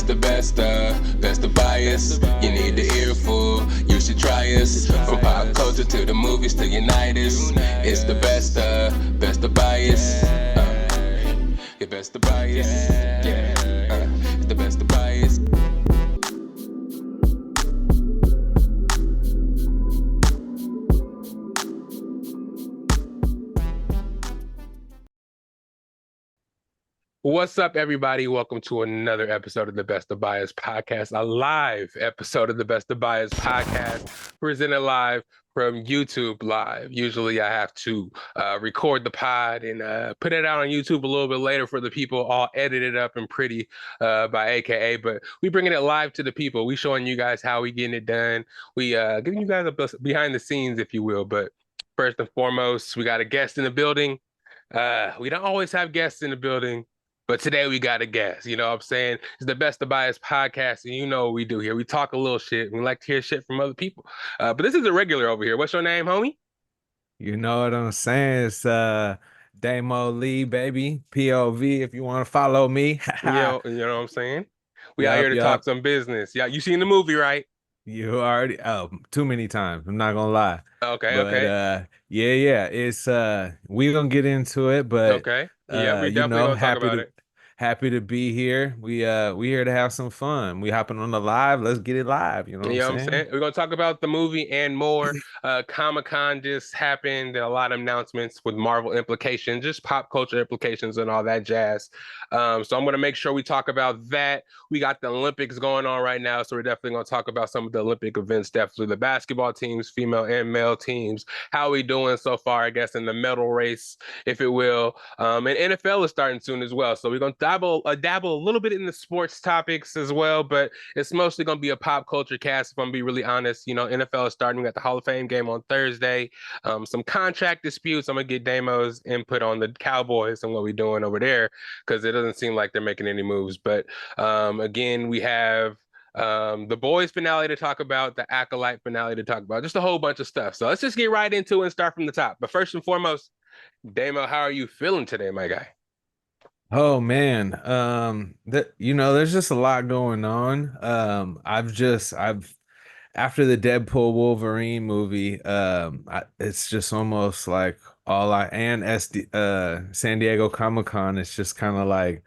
It's the best of bias. You need the earful, you should try us. From pop culture to the movies to Unitas. It's the best of bias. Your best of bias. Yeah, it's the best of bias. What's up, everybody? Welcome to another episode of the Best of Bias Podcast, a live episode of the Best of Bias Podcast, presented live from YouTube Live. Usually I have to record the pod and put it out on YouTube a little bit later for the people, all edited up and pretty by AKA, but we bringing it live to the people. We showing you guys how we getting it done. We giving you guys a behind the scenes, if you will. But first and foremost, we got a guest in the building. We don't always have guests in the building, but today we got a guest. You know what I'm saying? It's the Best of Bias Podcast, and you know what we do here. We talk a little shit. We like to hear shit from other people. But this is a regular over here. What's your name, homie? You know what I'm saying? It's Daymolee, baby. POV if you want to follow me. You know what I'm saying? We out here to talk some business. Yeah, you seen the movie, right? You already too many times. I'm not gonna lie. Okay. Yeah. It's we gonna get into it, but okay. Yeah, we definitely gonna talk about it. Happy to be here. We here to have some fun. We hopping on the live. Let's get it live. You know what I'm saying? We're gonna talk about the movie and more. Comic-Con just happened. There are a lot of announcements with Marvel implications, just pop culture implications and all that jazz. So I'm gonna make sure we talk about that. We got the Olympics going on right now, so we're definitely gonna talk about some of the Olympic events, definitely the basketball teams, female and male teams. How we doing so far, I guess, in the medal race, if it will. And NFL is starting soon as well. So we're gonna dabble a little bit in the sports topics as well, but it's mostly going to be a pop culture cast, if I'm going to be really honest. You know, NFL is starting. We got the Hall of Fame game on Thursday. Some contract disputes. I'm going to get Damo's input on the Cowboys and what we're doing over there, because it doesn't seem like they're making any moves. But again, we have the Boys finale to talk about, the Acolyte finale to talk about, just a whole bunch of stuff. So let's just get right into it and start from the top. But first and foremost, Damo, how are you feeling today, my guy? Oh man, there's just a lot going on. I've after the Deadpool Wolverine movie, it's just almost like San Diego Comic-Con. It's just kind of like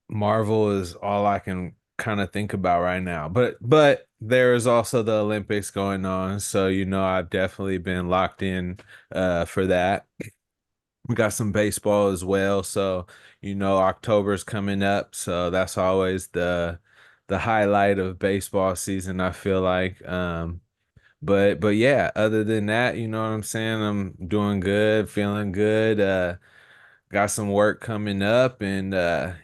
Marvel is all I can kind of think about right now. But there is also the Olympics going on, so I've definitely been locked in for that. We got some baseball as well, so October's coming up, so that's always the highlight of baseball season, I feel like. But yeah, other than that, you know what I'm saying? I'm doing good, feeling good. Got some work coming up, and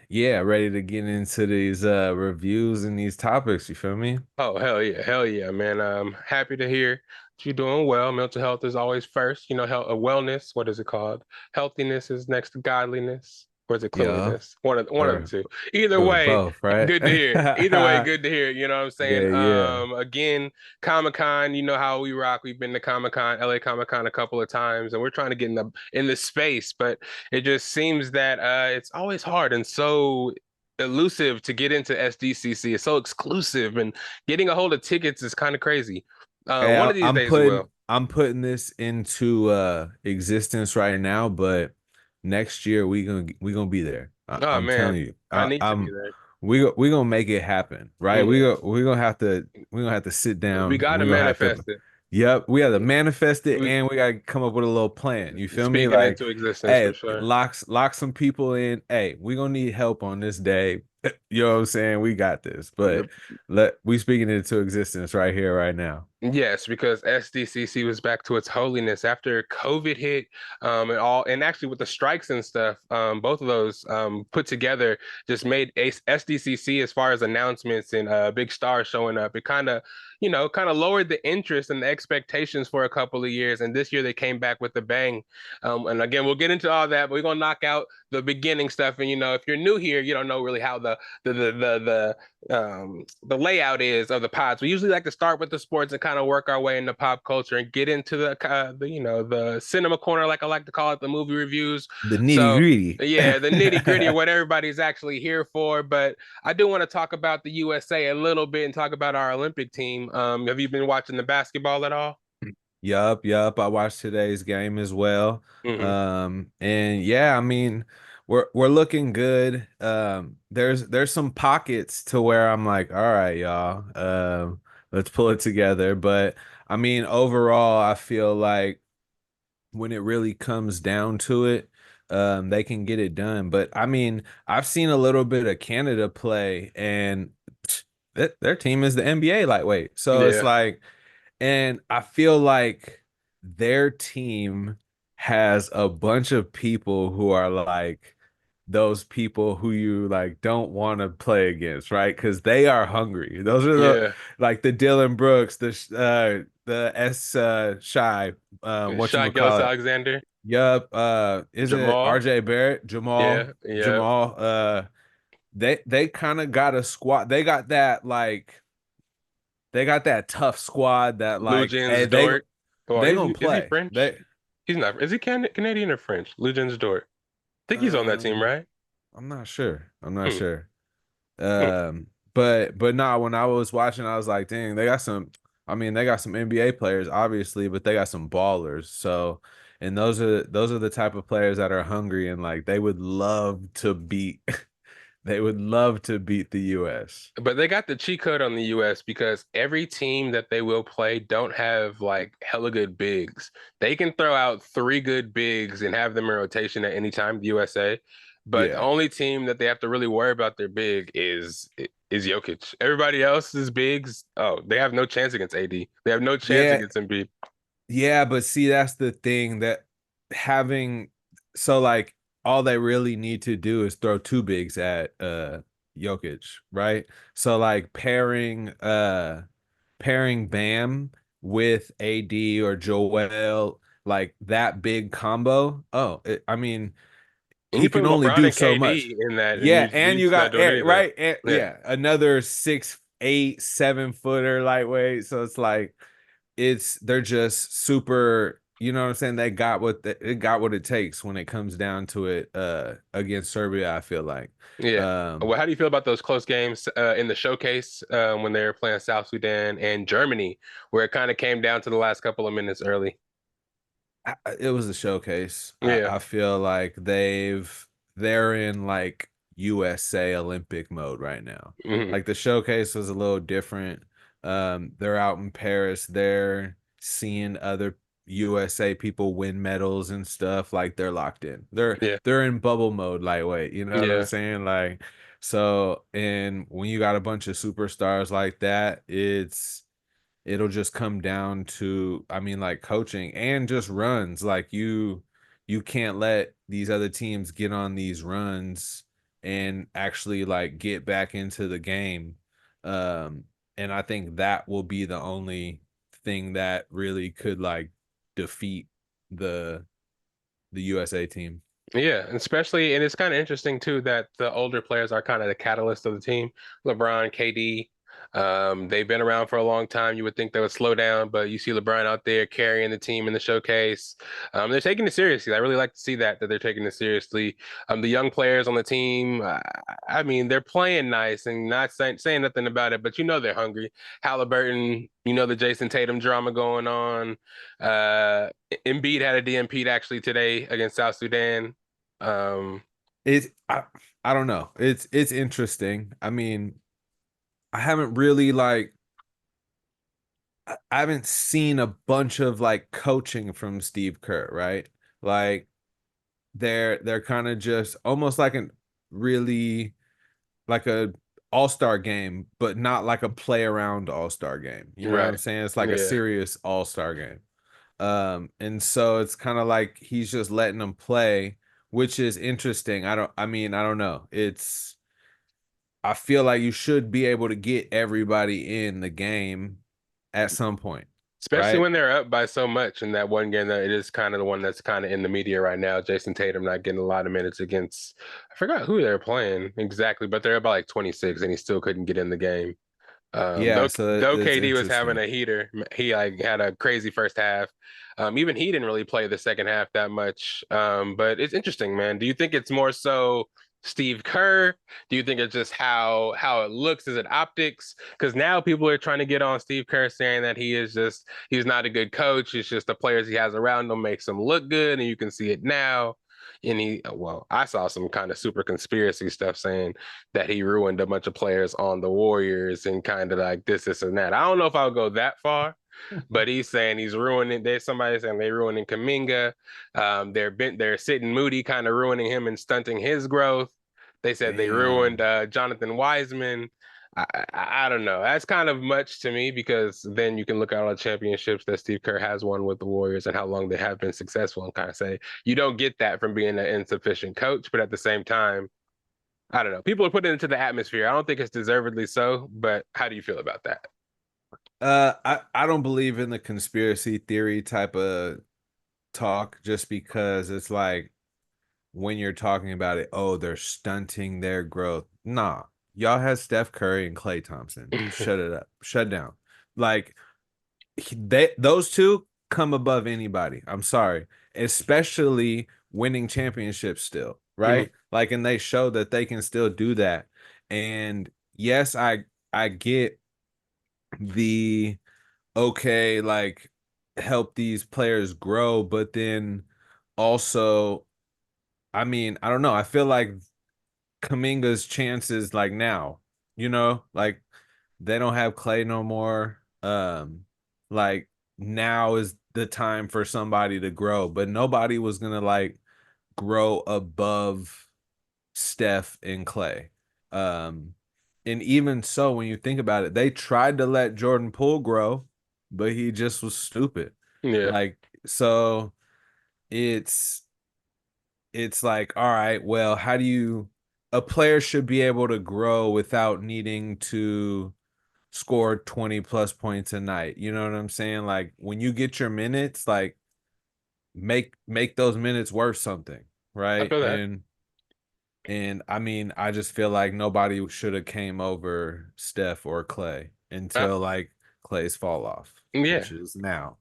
yeah, ready to get into these reviews and these topics, you feel me? Oh, hell yeah, man. Happy to hear you're doing well. Mental health is always first. You know, health, wellness. What is it called? Healthiness is next to godliness. Or is it cleanliness? One of the two. Either way, both, right? Good to hear. Either way, good to hear. You know what I'm saying? Yeah. Again, Comic-Con, you know how we rock. We've been to Comic-Con, LA Comic-Con a couple of times, and we're trying to get in the space, but it just seems that it's always hard and so elusive to get into SDCC. It's so exclusive, and getting a hold of tickets is kind of crazy. Hey, One of these days, I'm putting this into existence right now, but next year we gonna be there. I'm man, telling you, I need to be there. We gonna make it happen, right? Mm-hmm. We gonna have to sit down. We gotta manifest it. Yep, we have to manifest it, and we gotta come up with a little plan. You feel me? Speaking into existence, hey, for sure. lock some people in. Hey, we gonna need help on this day. You know what I'm saying? We got this, but we speaking it into existence right here, right now. Yes, because SDCC was back to its holiness after COVID hit, and actually with the strikes and stuff, both of those put together just made SDCC, as far as announcements and big stars showing up, it kind of lowered the interest and the expectations for a couple of years, and this year they came back with a bang. And again, we'll get into all that, but we're gonna knock out the beginning stuff. And if you're new here, you don't know really how the the layout is of the pods. We usually like to start with the sports and kind of work our way into pop culture and get into the cinema corner, like I like to call it, the movie reviews. The nitty So gritty. yeah, the nitty gritty of what everybody's actually here for. But I do want to talk about the USA a little bit and talk about our Olympic team. Have you been watching the basketball at all? Yup. I watched today's game as well. Hmm. And yeah, I mean, we're looking good. There's some pockets to where I'm like, all right, y'all, let's pull it together. But I mean, overall, I feel like when it really comes down to it, they can get it done. But I mean, I've seen a little bit of Canada play, and their team is the NBA lightweight. So it's Yeah, like, and I feel like their team has a bunch of people who are like those people who you like don't want to play against, right? Because they are hungry. Those are the yeah. like the Dylan Brooks, the S Shy, Shy whatchamacallit. Alexander, Yup. Is it Jamal. RJ Barrett? Jamal. Yeah, yeah. Jamal. They kind of got a squad. They got that tough squad that like, hey, Lugens Dort. Well, they gonna is he play. French? He's not. Is he Canadian or French? Lugens Dort. I think he's on that team, Um right? I'm not sure. I'm not Hmm. sure. Hmm. But nah, when I was watching, I was like, dang, they got some. I mean, they got some NBA players, obviously, but they got some ballers. So, and those are the type of players that are hungry and like they would love to beat. They would love to beat the U.S. But they got the cheat code on the US because every team that they will play don't have like hella good bigs. They can throw out three good bigs and have them in rotation at any time, the USA. But the Yeah. only team that they have to really worry about their big is Jokic. Everybody else's bigs, oh, they have no chance against AD. They have no chance Yeah, against Embiid. yeah, but see, that's the thing that having so like all they really need to do is throw two bigs at Jokic, right? So like pairing Bam with AD or Joel, like that big combo. I mean, And you he put can only LeBron do and so much. KD in that, and Yeah, and you you just not got doing anything. right, Yeah. yeah, another 6'8", 7 footer lightweight. So it's like they're just super, you know what I'm saying? It got what it takes when it comes down to it against Serbia, I feel like. Yeah. Um Well, how do you feel about those close games in the showcase when they were playing South Sudan and Germany, where it kind of came down to the last couple of minutes early? it was a showcase. Yeah. I feel like they're in like USA Olympic mode right now. Hmm. Like the showcase was a little different. They're out in Paris, they're seeing other USA people win medals and stuff. Like they're locked in. Yeah. They're in bubble mode lightweight, you know what I'm Yeah. saying? Like so, and when you got a bunch of superstars like that, it'll just come down to, I mean, like coaching and just runs. Like you can't let these other teams get on these runs and actually like get back into the game. um and I think that will be the only thing that really could like defeat the USA team. Yeah, especially, and it's kind of interesting too that the older players are kind of the catalyst of the team. LeBron, KD, they've been around for a long time. You would think they would slow down, but you see LeBron out there carrying the team in the showcase. They're taking it seriously. I really like to see that they're taking it seriously. The young players on the team, I mean, they're playing nice and not saying nothing about it, but you know they're hungry. Halliburton, you know the Jason Tatum drama going on. Embiid had a DMP actually today against South Sudan. Um, it's I don't know, it's interesting. I mean, I haven't really like I haven't seen a bunch of like coaching from Steve Kerr, right? Like they're kind of just almost like an really like a all-star game, but not like a play around all-star game. You know what I'm right. saying? It's like a Yeah. serious all-star game. And so it's kind of like he's just letting them play, which is interesting. I don't know. I feel like you should be able to get everybody in the game at some point. Especially right? when they're up by so much in that one game that it is kind of the one that's kind of in the media right now. Jason Tatum not getting a lot of minutes against, I forgot who they're playing exactly, but they're about like 26 and he still couldn't get in the game. Yeah, Though so though it's KD was having interesting. a heater, he like had a crazy first half. Even he didn't really play the second half that much. But it's interesting, man. Do you think it's more so Steve Kerr? Do you think it's just how it looks? Is it optics? Because now people are trying to get on Steve Kerr saying that he's not a good coach. It's just the players he has around him makes him look good, and you can see it now. And I saw some kind of super conspiracy stuff saying that he ruined a bunch of players on the Warriors and kind of like this, and that. I don't know if I'll go that far, but he's saying he's ruining. There's somebody saying they're ruining Kaminga. They're sitting Moody, kind of ruining him and stunting his growth. They said they ruined Damn. Jonathan Wiseman. I don't know. That's kind of much to me because then you can look at all the championships that Steve Kerr has won with the Warriors and how long they have been successful and kind of say you don't get that from being an insufficient coach, but at the same time, I don't know. People are putting it into the atmosphere. I don't think it's deservedly so, but how do you feel about that? I don't believe in the conspiracy theory type of talk just because it's like when you're talking about it, oh, they're stunting their growth. Nah, y'all had Steph Curry and Klay Thompson. Shut it up. Shut down. Like those two come above anybody. I'm sorry, especially winning championships still, Mhm. right? Like, and they show that they can still do that. And yes, I get the okay, like help these players grow, but then also, I mean, I don't know. I feel like Kaminga's chances like now, like they don't have Clay no more. Like now is the time for somebody to grow, but nobody was gonna like grow above Steph and Clay. Um, and even so, when you think about it, they tried to let Jordan Poole grow, but he just was stupid. Yeah, Like, so it's it's like, all right, well, how do you a player should be able to grow without needing to score 20 plus points a night. You know what I'm saying? Like when you get your minutes, like make those minutes worth something, I right? feel that. And I mean, I just feel like nobody should have came over Steph or Clay Uh, until like Clay's fall off, yeah. which is now.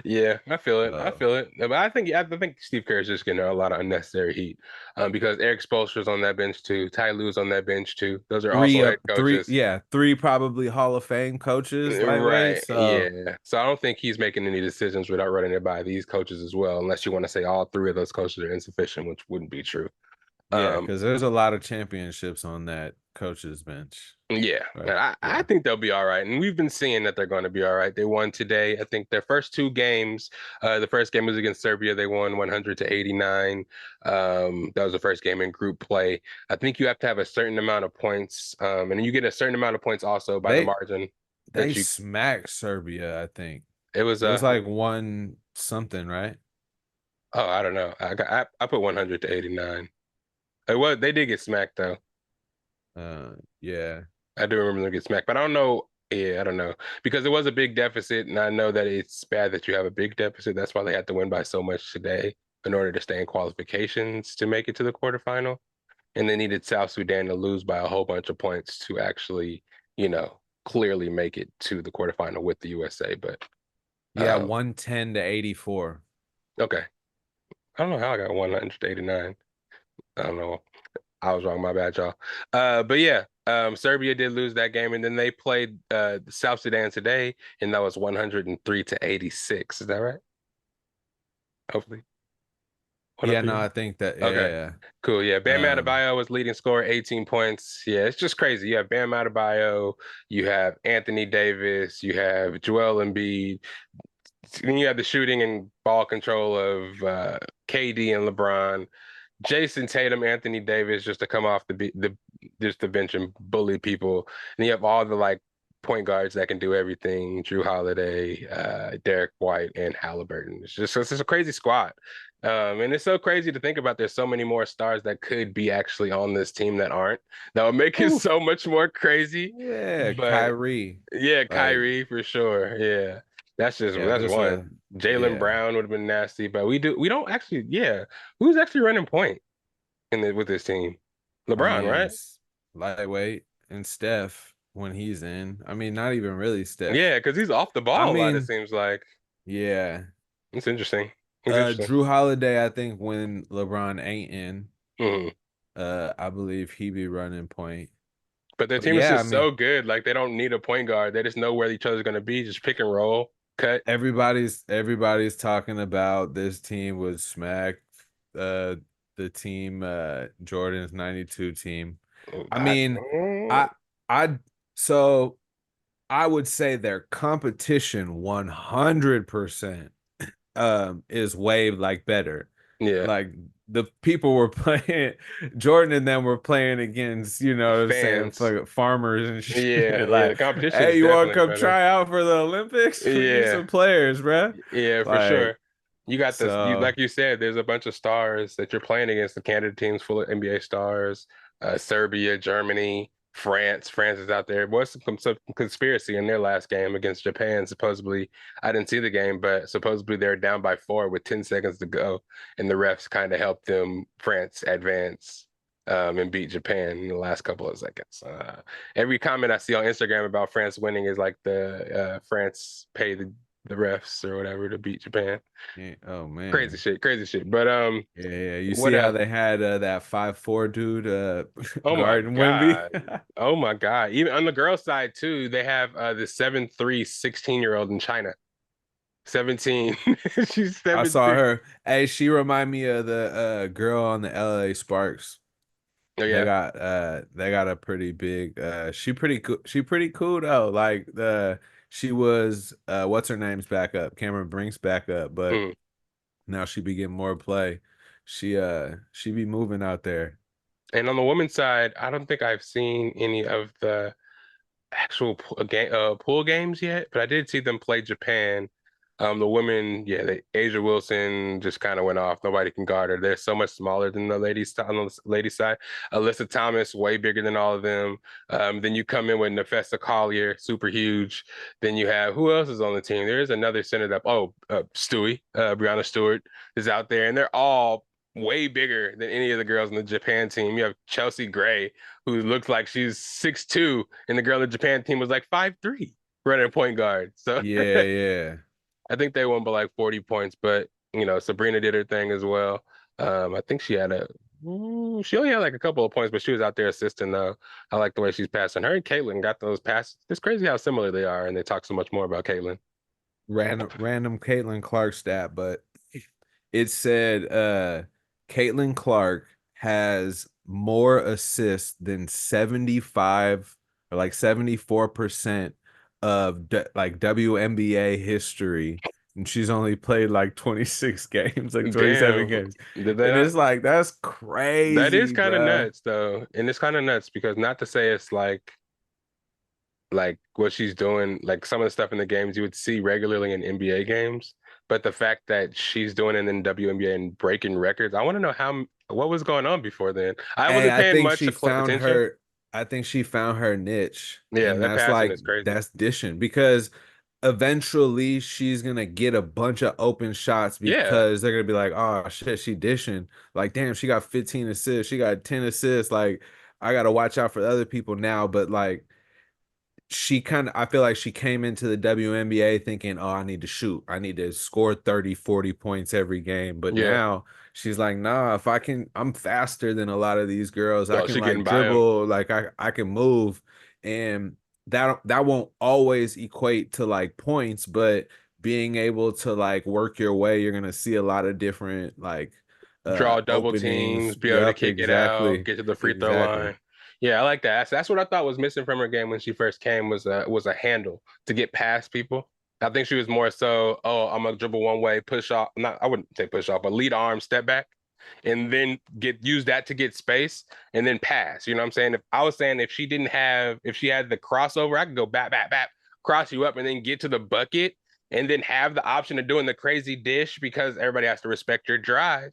Yeah, I feel it. I So feel it. But I think Steve Kerr is just getting a lot of unnecessary heat. Because Eric Spoelstra's on that bench too. Ty Lue's on that bench too. Those are also head coaches. three probably Hall of Fame coaches lightweight. Right. So Yeah. So I don't think he's making any decisions without running it by these coaches as well, unless you want to say all three of those coaches are insufficient, which wouldn't be true. yeah, Um, because there's a lot of championships on that coach's bench. Yeah, Right. I Yeah. think they'll be all right. And we've been seeing that they're going to be all right. They won today. I think their first two games, the first game was against Serbia. They won 100 to 89. That was the first game in group play. I think you have to have a certain amount of points. And you get a certain amount of points also by the They margin they that you, smacked Serbia, I think. it was, It was like one something, right? oh, I don't know. I put 100 to 89. They did get smacked though. Yeah. I do remember them get smacked, but I don't know. Yeah, I don't know because it was a big deficit, and I know that it's bad that you have a big deficit. That's why they had to win by so much today in order to stay in qualifications to make it to the quarterfinal. And they needed South Sudan to lose by a whole bunch of points to actually, clearly make it to the quarterfinal with the USA. But Yeah, um, 110 to 84. okay, I don't know how I got 189. I don't know. I was wrong. My bad, y'all. But yeah, Serbia did lose that game, and then they played South Sudan today, and that was 103 to 86. Is that right? Hopefully, Yeah, no, 103. I think that Okay, yeah. cool. Yeah, Bam Um Adebayo was leading scorer, 18 points. Yeah, it's just crazy. You have Bam Adebayo, you have Anthony Davis, you have Joel Embiid. Then you have the shooting and ball control of KD and LeBron. Jason Tatum, Anthony Davis, just to come off the just the bench and bully people. And you have all the like point guards that can do everything: Drew Holiday, Derek White, and Halliburton. It's just a crazy squad. And it's so crazy to think about. There's so many more stars that could be actually on this team that aren't. That would make it ooh, so much more crazy. yeah, But Kyrie. yeah, Like Kyrie for sure. Yeah. Yeah, that's there's one. a Jalen yeah. Brown would have been nasty, but we don't actually. Yeah, who's actually running point with this team? I LeBron, mean, right? it's lightweight and Steph when he's in. I mean, not even really Steph. Yeah, because he's off the I ball a lot. It mean, seems like yeah. it's interesting. It's interesting. Drew Holiday, I think when LeBron ain't in, Mhm. I believe he be running point. But their But team is yeah, I just mean, so good. Like they don't need a point guard. They just know where each other's gonna be. Just pick and roll, cut. everybody's talking about this team would smack uh the team Jordan's 92 team. I I, mean, I I so I would say their competition 100% is way like better. yeah, Like the people were playing Jordan and them were playing against, you know what I'm saying, fans. fucking farmers and shit. Yeah, yeah. The Like, competition hey, is you want to definitely come better. try out for the Olympics? We need Yeah, some players, bruh. yeah, for Like, sure. You got this. You so like you said, there's a bunch of stars that you're playing against. The candidate teams full of NBA stars. Serbia, Germany, France. France is out there. Was some conspiracy in their last game against Japan. Supposedly, I didn't see the game, but supposedly they're down by 4 with 10 seconds to go, and the refs kind of helped them France advance. And beat Japan in the last couple of seconds. Every comment I see on Instagram about France winning is like the France pay the refs or whatever to beat Japan. yeah, oh Crazy man. shit, crazy shit. But Yeah, yeah. You what see how else? they had that 5'4" dude Oh my guarding Wimby? God. Oh my God. Even on the girls' side too, they have the 7'3" 16-year-old in China. 17. She's I saw 17. her. Hey, she remind me of the girl on the LA Sparks. Oh yeah. They got a pretty big she pretty cool though. Like the she was what's her name's back up. Cameron Brink's back up, but Mm. now she be getting more play. She be moving out there. And on the women's side, I don't think I've seen any of the actual pool games yet, but I did see them play Japan. The women, yeah, Asia Wilson just kind of went off. Nobody can guard her. They're so much smaller than the ladies on the ladies side. Alyssa Thomas, way bigger than all of them. Then you come in with Nefessa Collier, super huge. Then you have who else is on the team? There is another center that Stewie, Brianna Stewart is out there, and they're all way bigger than any of the girls in the Japan team. You have Chelsea Gray, who looks like she's 6'2", and the girl in the Japan team was like 5'3", running point guard. So Yeah, yeah. I think they won by like 40 points, but Sabrina did her thing as well. I think she only had like a couple of points, but she was out there assisting though. I like the way she's passing. Her and Caitlin got those passes. It's crazy how similar they are, and they talk so much more about Caitlin. Random Caitlin Clark stat, but it said Caitlin Clark has more assists than 75 or like 74% of like WNBA history. And she's only played like 26 games, like 27 Damn, games. did they And not? it's like, that's That is crazy, kind of bruh. nuts though, and it's kind of nuts because not to say it's like what she's doing, like some of the stuff in the games you would see regularly in NBA games. But the fact that she's doing it in WNBA and breaking records, I want to know what was going on before then. I Hey, wasn't paying much attention. I think she found her niche, Yeah, and that that's passing like is crazy. that's dishing because eventually she's gonna get a bunch of open shots Yeah, because they're gonna be like, oh shit, she dishing. Like, damn, she got 15 assists, she got 10 assists. Like, I gotta watch out for other people now, but like I feel like she came into the WNBA thinking, oh, I need to shoot. I need to score 30, 40 points every game. But yeah. now she's like, nah, if I can, I'm faster than a lot of these girls. I Oh, can she getting like by him. dribble, like I can move. And that won't always equate to like points, but being able to like work your way, you're gonna see a lot of different like Draw double teams, openings. be able to Yup, kick it out, exactly. get to the free throw Exactly. line. Yeah, I like that. That's what I thought was missing from her game when she first came was a handle to get past people. I think she was more so, oh, I'm gonna dribble one way, push off. Not, I wouldn't say push off, but lead arm, step back, and then use that to get space and then pass. You know what I'm saying? If I was saying if she had the crossover, I could go back, cross you up, and then get to the bucket, and then have the option of doing the crazy dish because everybody has to respect your drive,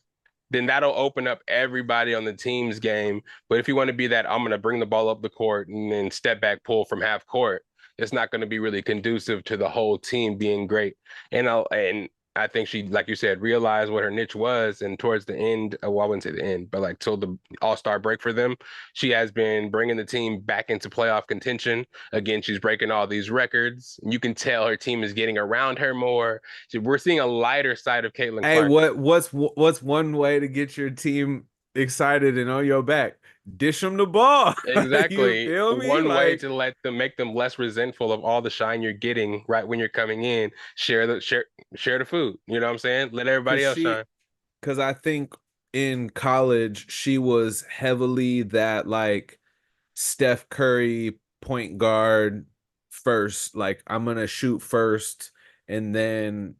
then that'll open up everybody on the team's game. But if you want to be that, I'm going to bring the ball up the court and then step back pull from half court, it's not going to be really conducive to the whole team being great. And I think she, like you said, realized what her niche was, and towards the end, well, I wouldn't say the end, but like till the All-Star break for them, she has been bringing the team back into playoff contention. Again, she's breaking all these records. You can tell her team is getting around her more. We're seeing a lighter side of Caitlin Hey, Clark. what's one way to get your team excited and on your back? Dish them the ball. You Exactly. feel me? One way Like, to make them less resentful of all the shine you're getting right when you're coming in, share the food. You know what I'm saying? Let everybody else shine. because I think in college she was heavily that like Steph Curry point guard first. Like I'm gonna shoot first, and then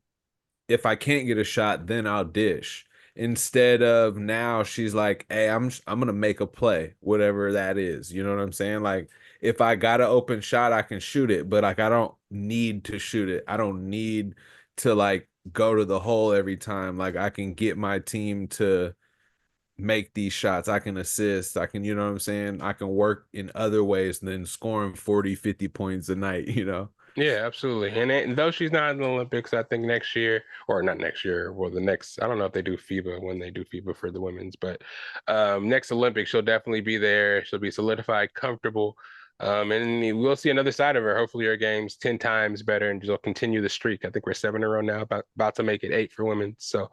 if I can't get a shot, then I'll dish. Instead of now, she's like, "Hey, I'm gonna make a play, whatever that is." You know what I'm saying? Like, if I got an open shot, I can shoot it, but like, I don't need to shoot it. I don't need to like go to the hole every time. Like, I can get my team to make these shots. I can assist. I can, you know what I'm saying? I can work in other ways than scoring 40, 50 points a night, you know? Yeah, absolutely. And though she's not in the Olympics, I think next year, or not next year, well, the next, I don't know if they do FIBA when they do FIBA for the women's, but next Olympics, she'll definitely be there. She'll be solidified, comfortable. And we'll see another side of her. Hopefully her game's 10 times better and she'll continue the streak. I think we're 7 in a row now, about to make it 8 for women. So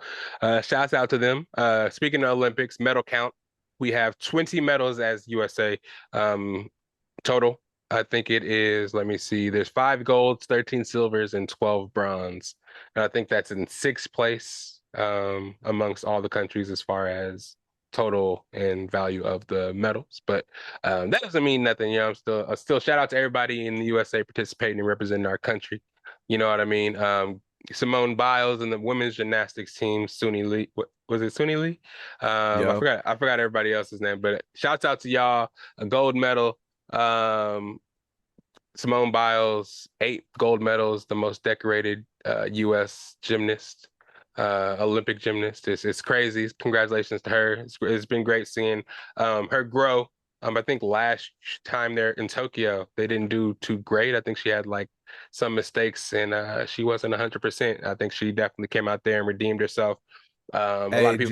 shouts out to them. Speaking of Olympics, medal count, we have 20 medals as USA total. I think it is, let me see, there's 5 golds, 13 silvers, and 12 bronze. And I think that's in 6th place amongst all the countries as far as total and value of the medals. But that doesn't mean nothing. You know, I'm still shout out to everybody in the USA participating and representing our country. You know what I mean? Simone Biles and the women's gymnastics team, Suni Lee. What was it, Suni Lee? Yep. I forgot everybody else's name, but shouts out to y'all. A gold medal. Um, Simone Biles, 8 gold medals, the most decorated U.S. gymnast, Olympic gymnast. It's crazy. Congratulations to her. It's been great seeing her grow. I think last time there in Tokyo, they didn't do too great. I think she had like some mistakes and she wasn't 100%. I think she definitely came out there and redeemed herself. A lot Hey, of people,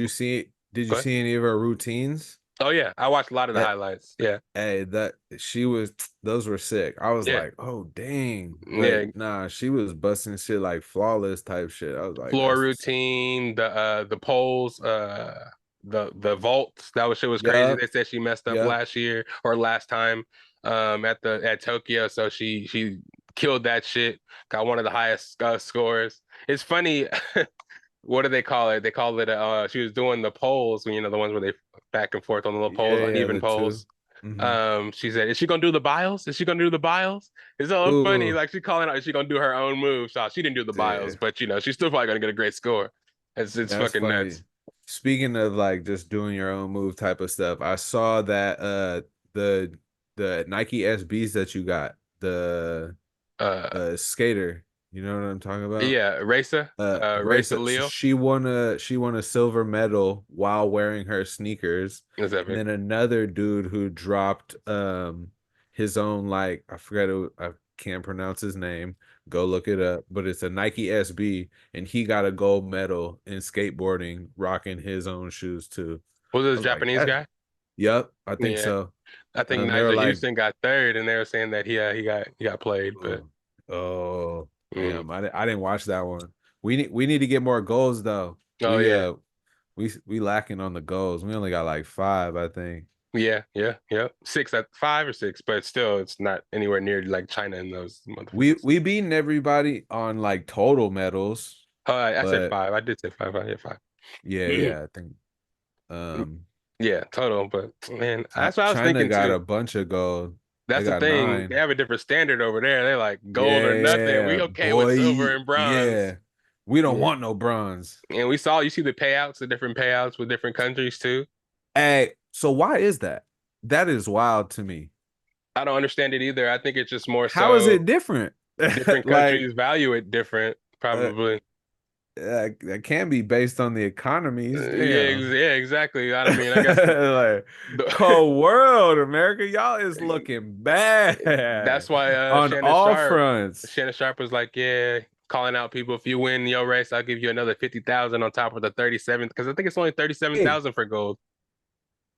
did you go ahead. see any of her routines? Oh yeah, I watched a lot of the That highlights. Yeah, Hey, that she was those were sick. I was yeah, like, oh dang. But yeah. nah, she was busting shit like flawless type shit. I was like, Floor that's what's up. routine, the poles, the vaults. That was shit was crazy. Yup, They said she messed up yup. last year or last time at Tokyo, so she killed that shit. Got one of the highest scores. It's funny. What do they call it? They call it she was doing the poles, you know, the ones where they back and forth on the little poles, Yeah, yeah, uneven the two. poles. Mm-hmm. She said, "Is she gonna do the bios? Is she gonna do the bios?" It's so funny. Ooh, Like she calling out, is she gonna do her own move? So she didn't do the bios, yeah. but you know, she's still probably gonna get a great score. It's That's fucking funny. nuts. Speaking of like just doing your own move type of stuff, I saw that the the Nike SBs that you got, the Uh, skater, you know what I'm talking about? yeah, Racer Racer, Leo she won a silver medal while wearing her sneakers. is And epic. then another dude who dropped his own, like I forgot it, I can't pronounce his name. Go look it up, but it's a Nike SB, and he got a gold medal in skateboarding rocking his own shoes too. Was I this was like, Japanese guy? yep, I think Yeah, so. I think They were Nigel like, Houston got third, and they were saying that he got played, but oh, oh, mm. damn, I didn't watch that one. We need to get more goals though. Oh yeah. We lacking on the goals. We only got like 5, I think. Yeah. 6 at 5 or 6, but still, it's not anywhere near like China and those motherfuckers. We beaten everybody on like total medals, I said but 5. I did say 5. I hit 5. yeah, I think um Yeah, total. But man, that's what I was China thinking got too. a bunch of gold. They That's the got thing. They 9. have a different standard over there. They're like gold or nothing. We Yeah, okay with silver boy. and bronze. Yeah. We don't Yeah. want no bronze. And you see the payouts, the different payouts with different countries too. Hey, so why is that? That is wild to me. I don't understand it either. I think it's just more How is so it different? different Like countries value it different, uh, probably. that can be based on the economies. Yeah, Damn. yeah, exactly. I mean, I guess Like cold world, America, y'all is looking that's bad why on all fronts. Shannon Sharp was like, yeah, calling out people. If you win your race, I'll give you another 50,000 on top of the 37, because I think it's only Hey, 37,000 for gold.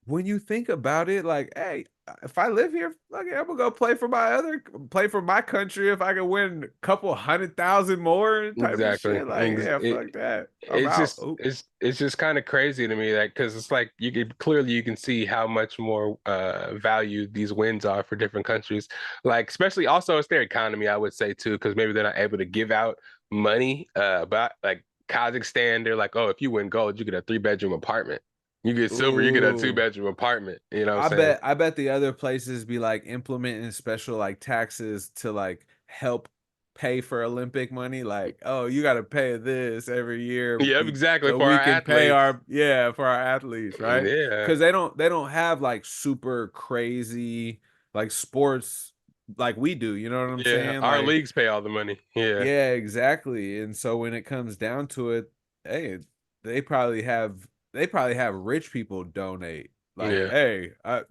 when you think about it, like, hey, if I live here, okay, I'm gonna go play for my country if I can win a couple 100,000 more type of Exactly. shit. Like, yeah, fuck that. I'm It's out. just Oop. it's just kind of crazy to me that, because it's like you can see how much more value these wins are for different countries. Like, especially also it's their economy, I would say too, because maybe they're not able to give out money. But like Kazakhstan, they're like, oh, if you win gold, you get a 3 bedroom apartment. You get silver, you get a two Ooh. bedroom apartment. You know what I'm I saying? bet I bet the other places be like implementing special like taxes to like help pay for Olympic money. Like, oh, you got to pay this every year Yeah, exactly, so for we our can pay athletes. our yeah for our athletes, right? Yeah. Because they don't have like super crazy like sports like we do. You know what I'm Yeah. saying? Our Like, leagues pay all the money. Yeah. yeah, exactly. And so when it comes down to it, hey, they probably have they probably have rich people donate. Like, Yeah. hey, I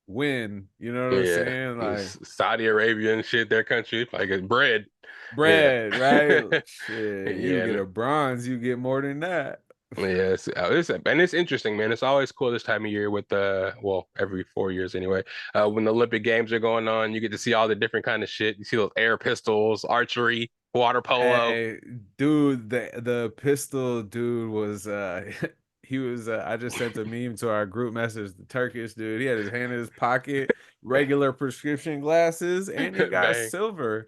win. You know what I'm Yeah, saying? Like Saudi Arabia and shit, their country, like it's bread. Yeah. bread, right? Shit, you Yeah, get man. a bronze, you get more than that. Yeah, and it's interesting, man. It's always cool this time of year with well, every 4 years anyway. When the Olympic Games are going on, you get to see all the different kind of shit. You see those air pistols, archery, water polo. Hey, dude, the pistol dude was he was I just sent a meme to our group message, the Turkish dude. He had his hand in his pocket, regular prescription glasses, and he got Bang. silver.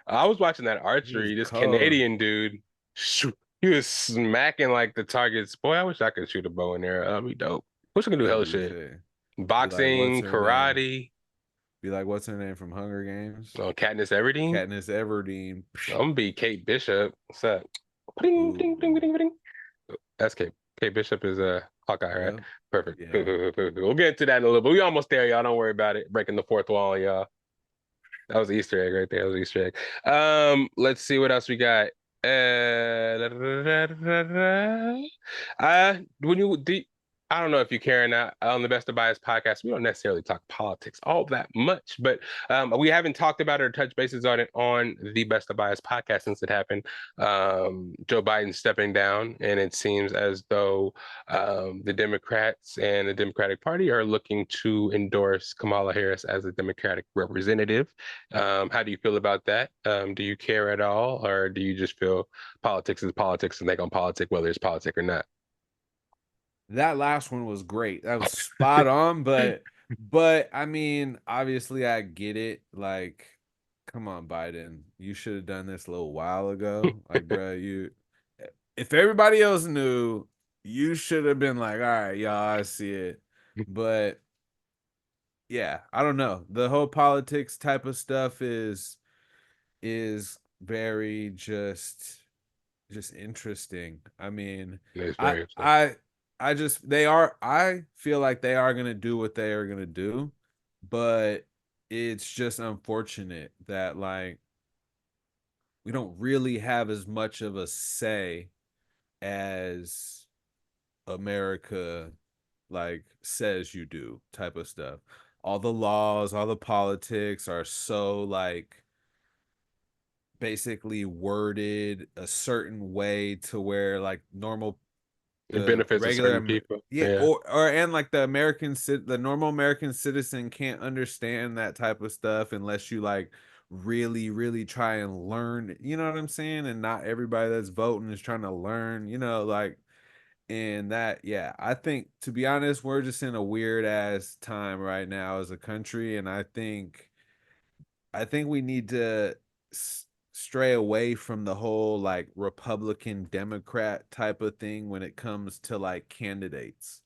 I was watching that He was archery. This cold. Canadian dude, he was smacking like the targets. Boy, I wish I could shoot a bow in there. That'd be dope. Wish I could do That'd hell be shit. sick. Be like, what's Boxing, her name? karate. Be like, what's her name from Hunger Games? Katniss Everdeen. Katniss Everdeen. I'm gonna be Kate Bishop. What's up? Ding, ding, ding, Ooh, ding, ding. That's Kate. Kate Bishop is a Hawkeye, right? yep, Perfect. yep. We'll get into that in a little bit. We almost there, y'all. Don't worry about it. Breaking the fourth wall, y'all. That was an Easter egg right there. That was an Easter egg. Let's see what else we got. When you do, I don't know if you care or not. On the Best of Bias podcast, we don't necessarily talk politics all that much, but we haven't talked about it or touched bases on it on the Best of Bias podcast since it happened. Joe Biden stepping down, and it seems as though the Democrats and the Democratic Party are looking to endorse Kamala Harris as a Democratic representative. How do you feel about that? Do you care at all, or do you just feel politics is politics and they gonna politic whether it's politic or not? That last one was great. That was spot on, but I mean, obviously I get it. Like, come on, Biden. You should have done this a little while ago. Like, bro, you if everybody else knew, you should have been like, all right, y'all, I see it. But yeah, I don't know. The whole politics type of stuff is very just interesting. I mean, It's I very interesting. I I just they are I feel like they are gonna do what they are gonna do, but it's just unfortunate that like we don't really have as much of a say as America like says you do type of stuff. All the laws, all the politics are so like basically worded a certain way to where like normal It the benefits a regular certain people. yeah Yeah. or and like the normal American citizen can't understand that type of stuff unless you like really try and learn, you know what I'm saying? And not everybody that's voting is trying to learn, like and that yeah, I think to be honest, we're just in a weird ass time right now as a country, and I think we need to stray away from the whole like Republican Democrat type of thing when it comes to like candidates,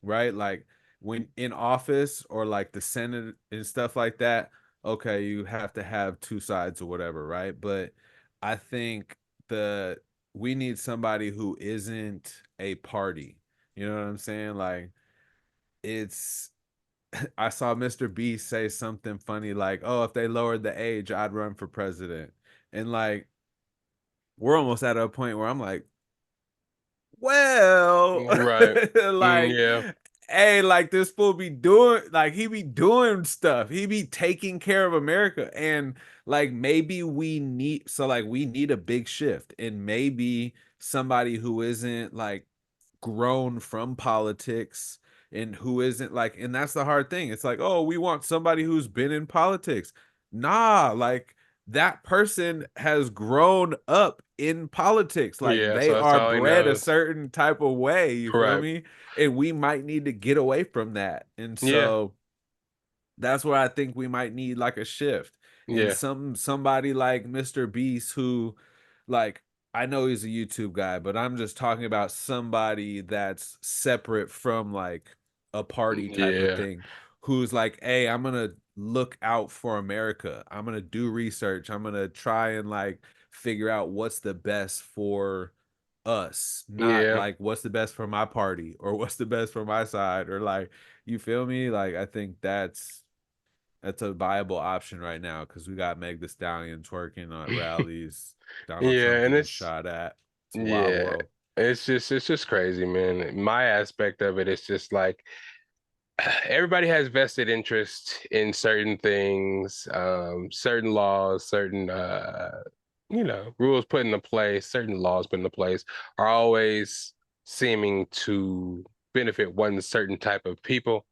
right? Like when in office or like the Senate and stuff like that, okay, you have to have two sides or whatever, right? But I think the we need somebody who isn't a party. You know what I'm saying? Like it's I saw Mr. Beast say something funny like, "Oh, if they lowered the age, I'd run for president." And like we're almost at a point where I'm like, well, Right. like, Yeah. hey, like this fool be doing, like he be doing stuff. He be taking care of America, and like maybe we need, so like we need a big shift, and maybe somebody who isn't like grown from politics and who isn't like, and that's the hard thing. It's like, oh, we want somebody who's been in politics. Nah, like that person has grown up in politics. Like Yeah. they So that's are all he bred a knows. certain type of way. You feel Right. me? And we might need to get away from that. And Yeah. so that's where I think we might need like a shift. And Yeah. somebody like Mr. Beast who like I know he's a YouTube guy, but I'm just talking about somebody that's separate from like a party type of Yeah. thing who's like, "Hey, I'm going to look out for America. I'm going to do research. I'm going to try and like figure out what's the best for us, not Yeah. like what's the best for my party or what's the best for my side or like you feel me? Like I think that's a viable option right now because we got Meg the Stallion twerking at rallies, Donald Trump Yeah. And getting it's, shot at. It's a wild yeah, world. it's just crazy, man. My aspect of it is just like everybody has vested interest in certain things, certain laws, certain rules put into place, certain laws put into place are always seeming to benefit one certain type of people.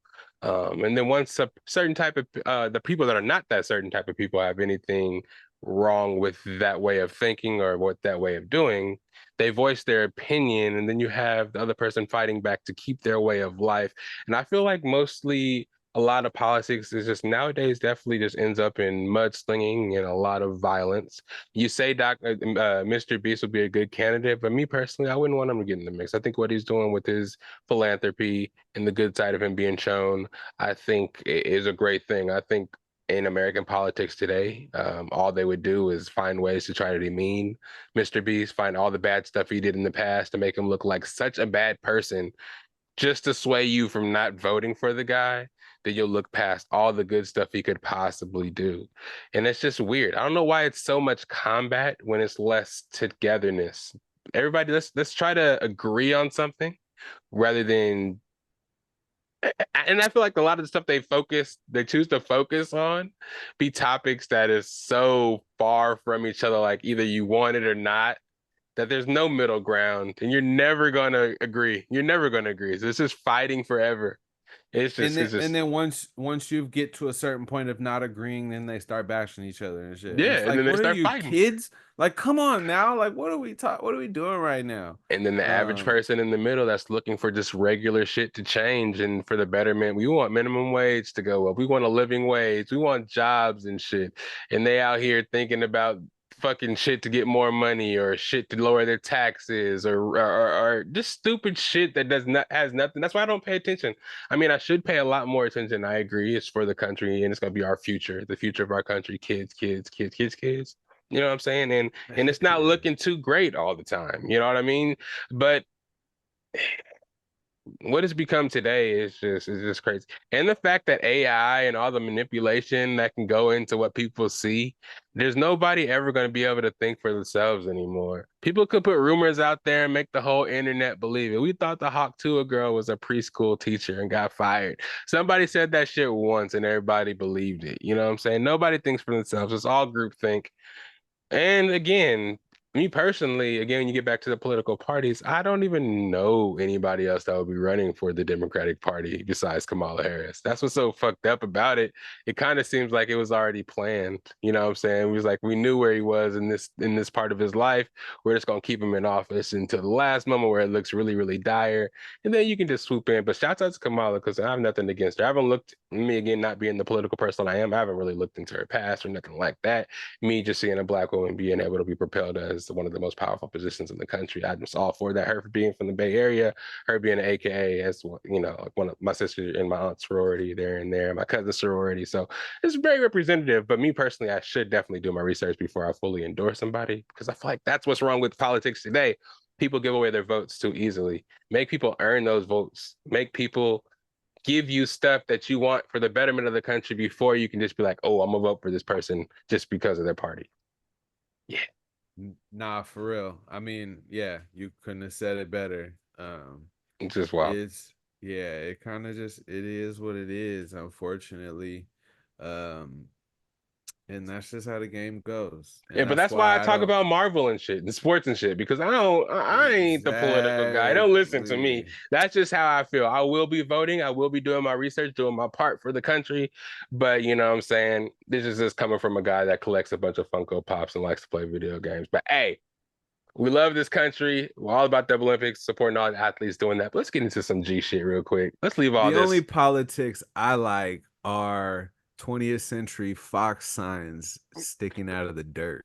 And then once a certain type of the people that are not that certain type of people have anything wrong with that way of thinking or what that way of doing, they voice their opinion, and then you have the other person fighting back to keep their way of life. And I feel like mostly a lot of politics is just nowadays definitely just ends up in mudslinging and a lot of violence. You say Mr. Beast would be a good candidate, but me personally, I wouldn't want him to get in the mix. I think what he's doing with his philanthropy and the good side of him being shown, I think is a great thing. I think in American politics today, all they would do is find ways to try to demean Mr. Beast, find all the bad stuff he did in the past to make him look like such a bad person just to sway you from not voting for the guy, that you'll look past all the good stuff he could possibly do. And it's just weird. I don't know why it's so much combat when it's less togetherness. Everybody, let's try to agree on something rather than, and I feel like a lot of the stuff they choose to focus on be topics that is so far from each other, like either you want it or not, that there's no middle ground and you're never gonna agree. You're never gonna agree. So it's just fighting forever. It's And just, then it's and just, then once you get to a certain point of not agreeing, then they start bashing each other and shit. And yeah. it's And like, then they what are start you fighting. kids? Like, come on now. Like, what are we doing right now? And then the average Um, person in the middle that's looking for just regular shit to change and for the betterment. We want minimum wage to go up. We want a living wage. We want jobs and shit. And they out here thinking about fucking shit to get more money or shit to lower their taxes or just stupid shit that does not has nothing. That's why I don't pay attention. I mean, I should pay a lot more attention. I agree. It's for the country and it's gonna be our future, the future of our country. Kids, kids, kids, kids, kids. You know what I'm saying? And it's not yeah. looking too great all the time. You know what I mean? But what it's become today is just crazy. And the fact that AI and all the manipulation that can go into what people see, there's nobody ever going to be able to think for themselves anymore. People could put rumors out there and make the whole internet believe it. We thought the Hawk Tuah girl was a preschool teacher and got fired. Somebody said that shit once and everybody believed it. You know what I'm saying? Nobody thinks for themselves. It's all groupthink. And again, me personally, again, when you get back to the political parties, I don't even know anybody else that would be running for the Democratic Party besides Kamala Harris. That's what's so fucked up about it. It kind of seems like it was already planned. You know what I'm saying? We was like, we knew where he was in this part of his life. We're just gonna keep him in office until the last moment where it looks really, really dire. And then you can just swoop in. But shout out to Kamala because I have nothing against her. I haven't looked, me again, not being the political person I am, I haven't really looked into her past or nothing like that. Me just seeing a black woman being able to be propelled as one of the most powerful positions in the country. I'm just all for that. Her for being from the Bay Area, her being an AKA as like one of my sisters and my aunt's sorority there and there, my cousin's sorority. So it's very representative. But me personally, I should definitely do my research before I fully endorse somebody because I feel like that's what's wrong with politics today. People give away their votes too easily. Make people earn those votes. Make people give you stuff that you want for the betterment of the country before you can just be like, oh, I'm gonna vote for this person just because of their party. Yeah. Nah, for real. I mean, yeah, you couldn't have said it better. It's just wild. It's yeah, it kind of just it is what it is, unfortunately. Um, and that's just how the game goes. Yeah, And but that's that's why I why I talk don't about Marvel and shit and sports and shit because I ain't the political guy. Don't listen to me. exactly. That's just how I feel. I will be voting. I will be doing my research, doing my part for the country. But you know what I'm saying? This is just coming from a guy that collects a bunch of Funko Pops and likes to play video games. But hey, we love this country. We're all about the Olympics, supporting all the athletes doing that. But let's get into some G shit real quick. Let's leave all The only this politics I like are 20th century fox signs sticking out of the dirt.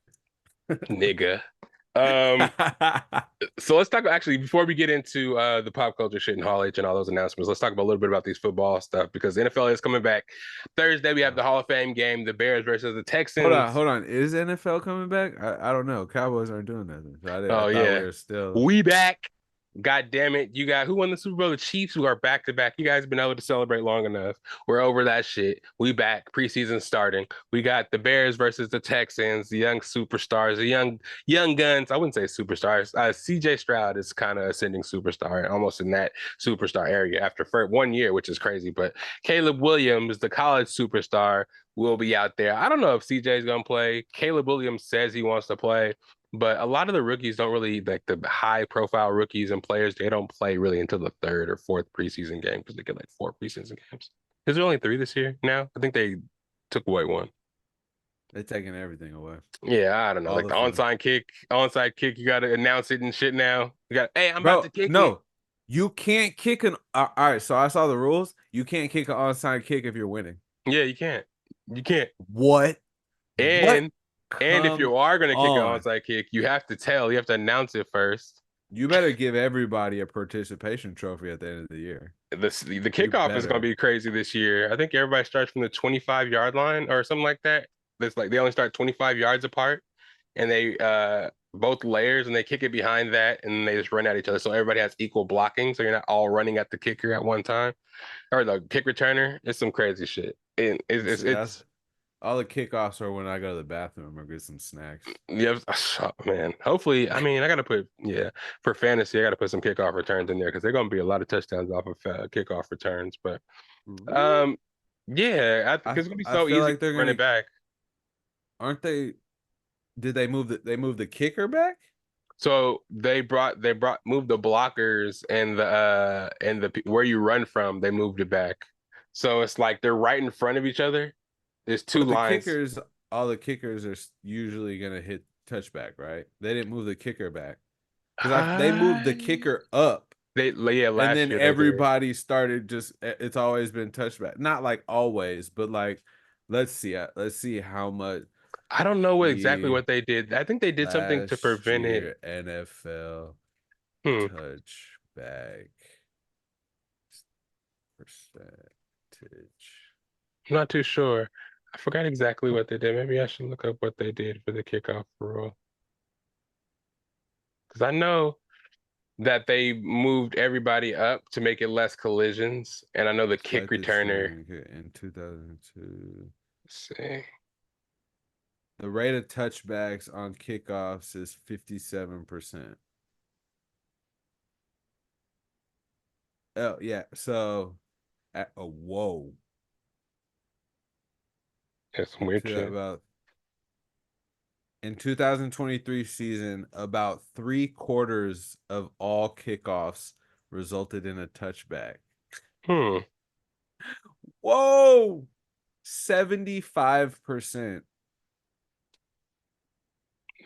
nigga. Um, so let's talk actually before we get into the pop culture shit and Hall H and all those announcements. Let's talk about a little bit about these football stuff because the NFL is coming back Thursday. We have the Hall of Fame game, the Bears versus the Hold on, Texans. hold on. Is NFL coming back? I don't know. Cowboys aren't doing nothing. So I Oh thought we yeah, were still. we back. God damn it. You got who won the Super Bowl? The Chiefs, who are back to back. You guys have been able to celebrate long enough. We're over that shit. We back. Preseason starting. We got the Bears versus the Texans, the young superstars, the young guns. I wouldn't say superstars. CJ Stroud is kind of ascending superstar, almost in that superstar area after 1 year, which is crazy. But Caleb Williams, the college superstar, will be out there. I don't know if CJ is gonna play. Caleb Williams says he wants to play. But a lot of the rookies don't really like the high profile rookies and players. They don't play really until the third or fourth preseason game because they get like 4 preseason games. Is there only 3 this year now? I think they took away one. They're taking everything away. Yeah, I don't know. All Like the the fun. onside kick, you got to announce it and shit now. You got, hey, I'm about to Bro, kick it. no. You can't kick an all right, so I saw the rules. You can't kick an onside kick if you're winning. Yeah, you can't. You can't. What? What? And if Come you are gonna kick an on. onside kick, you have to tell. You have to announce it first. You better give everybody a participation trophy at the end of the year. The You kickoff is going to better. be crazy this year. I think everybody starts from the 25-yard line or something like that. That's like they only start 25 yards apart, and they both layers and they kick it behind that, and they just run at each other. So everybody has equal blocking, so you're not all running at the kicker at one time or the kick returner. It's some crazy shit. And That's all the kickoffs are when I go to the bathroom or get some snacks. yeah, man. Hopefully, I mean, I got to put for fantasy, I got to put some kickoff returns in there because they're going to be a lot of touchdowns off of kickoff returns, but. Really? Um, yeah, I think it's gonna be I so feel easy like to they're run it gonna back. aren't they did they move the kicker back? So they brought moved the blockers and where you run from, they moved it back. So it's like they're right in front of each other. There's two But the lines. kickers, all the kickers are usually gonna hit touchback, right? They didn't move the kicker back because they moved the Uh, kicker up, yeah, and last then year they did. everybody started just. It's always been touchback, not like always, but like let's see how much I don't know exactly the what they did. I think they did something to last prevent it. year NFL Hmm, touchback percentage. I'm not too sure. I forgot exactly what they did. Maybe I should look up what they did for the kickoff rule because I know that they moved everybody up to make it less collisions. And I know the kick Selected returner, string in 2002. let's see. The rate of touchbacks on kickoffs is 57%. Oh, yeah. So, oh, whoa. That's some weird To shit. about in 2023 season, about 3/4 of all kickoffs resulted in a touchback. Hmm. Whoa. 75%.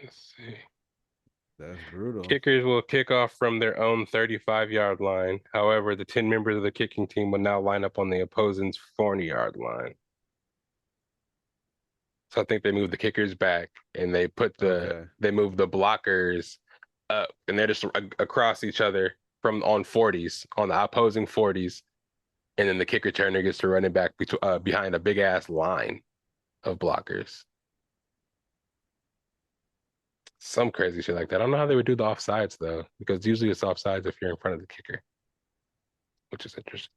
Let's see. That's brutal. Kickers will kick off from their own 35-yard line. However, the 10 members of the kicking team will now line up on the opposing's 40-yard line. So I think they moved the kickers back and Okay. they moved the blockers up and they're just across each other from on 40s, on the opposing 40s. And then the kick returner gets to run it back behind a big ass line of blockers. Some crazy shit like that. I don't know how they would do the offsides though, because usually it's offsides if you're in front of the kicker, which is interesting.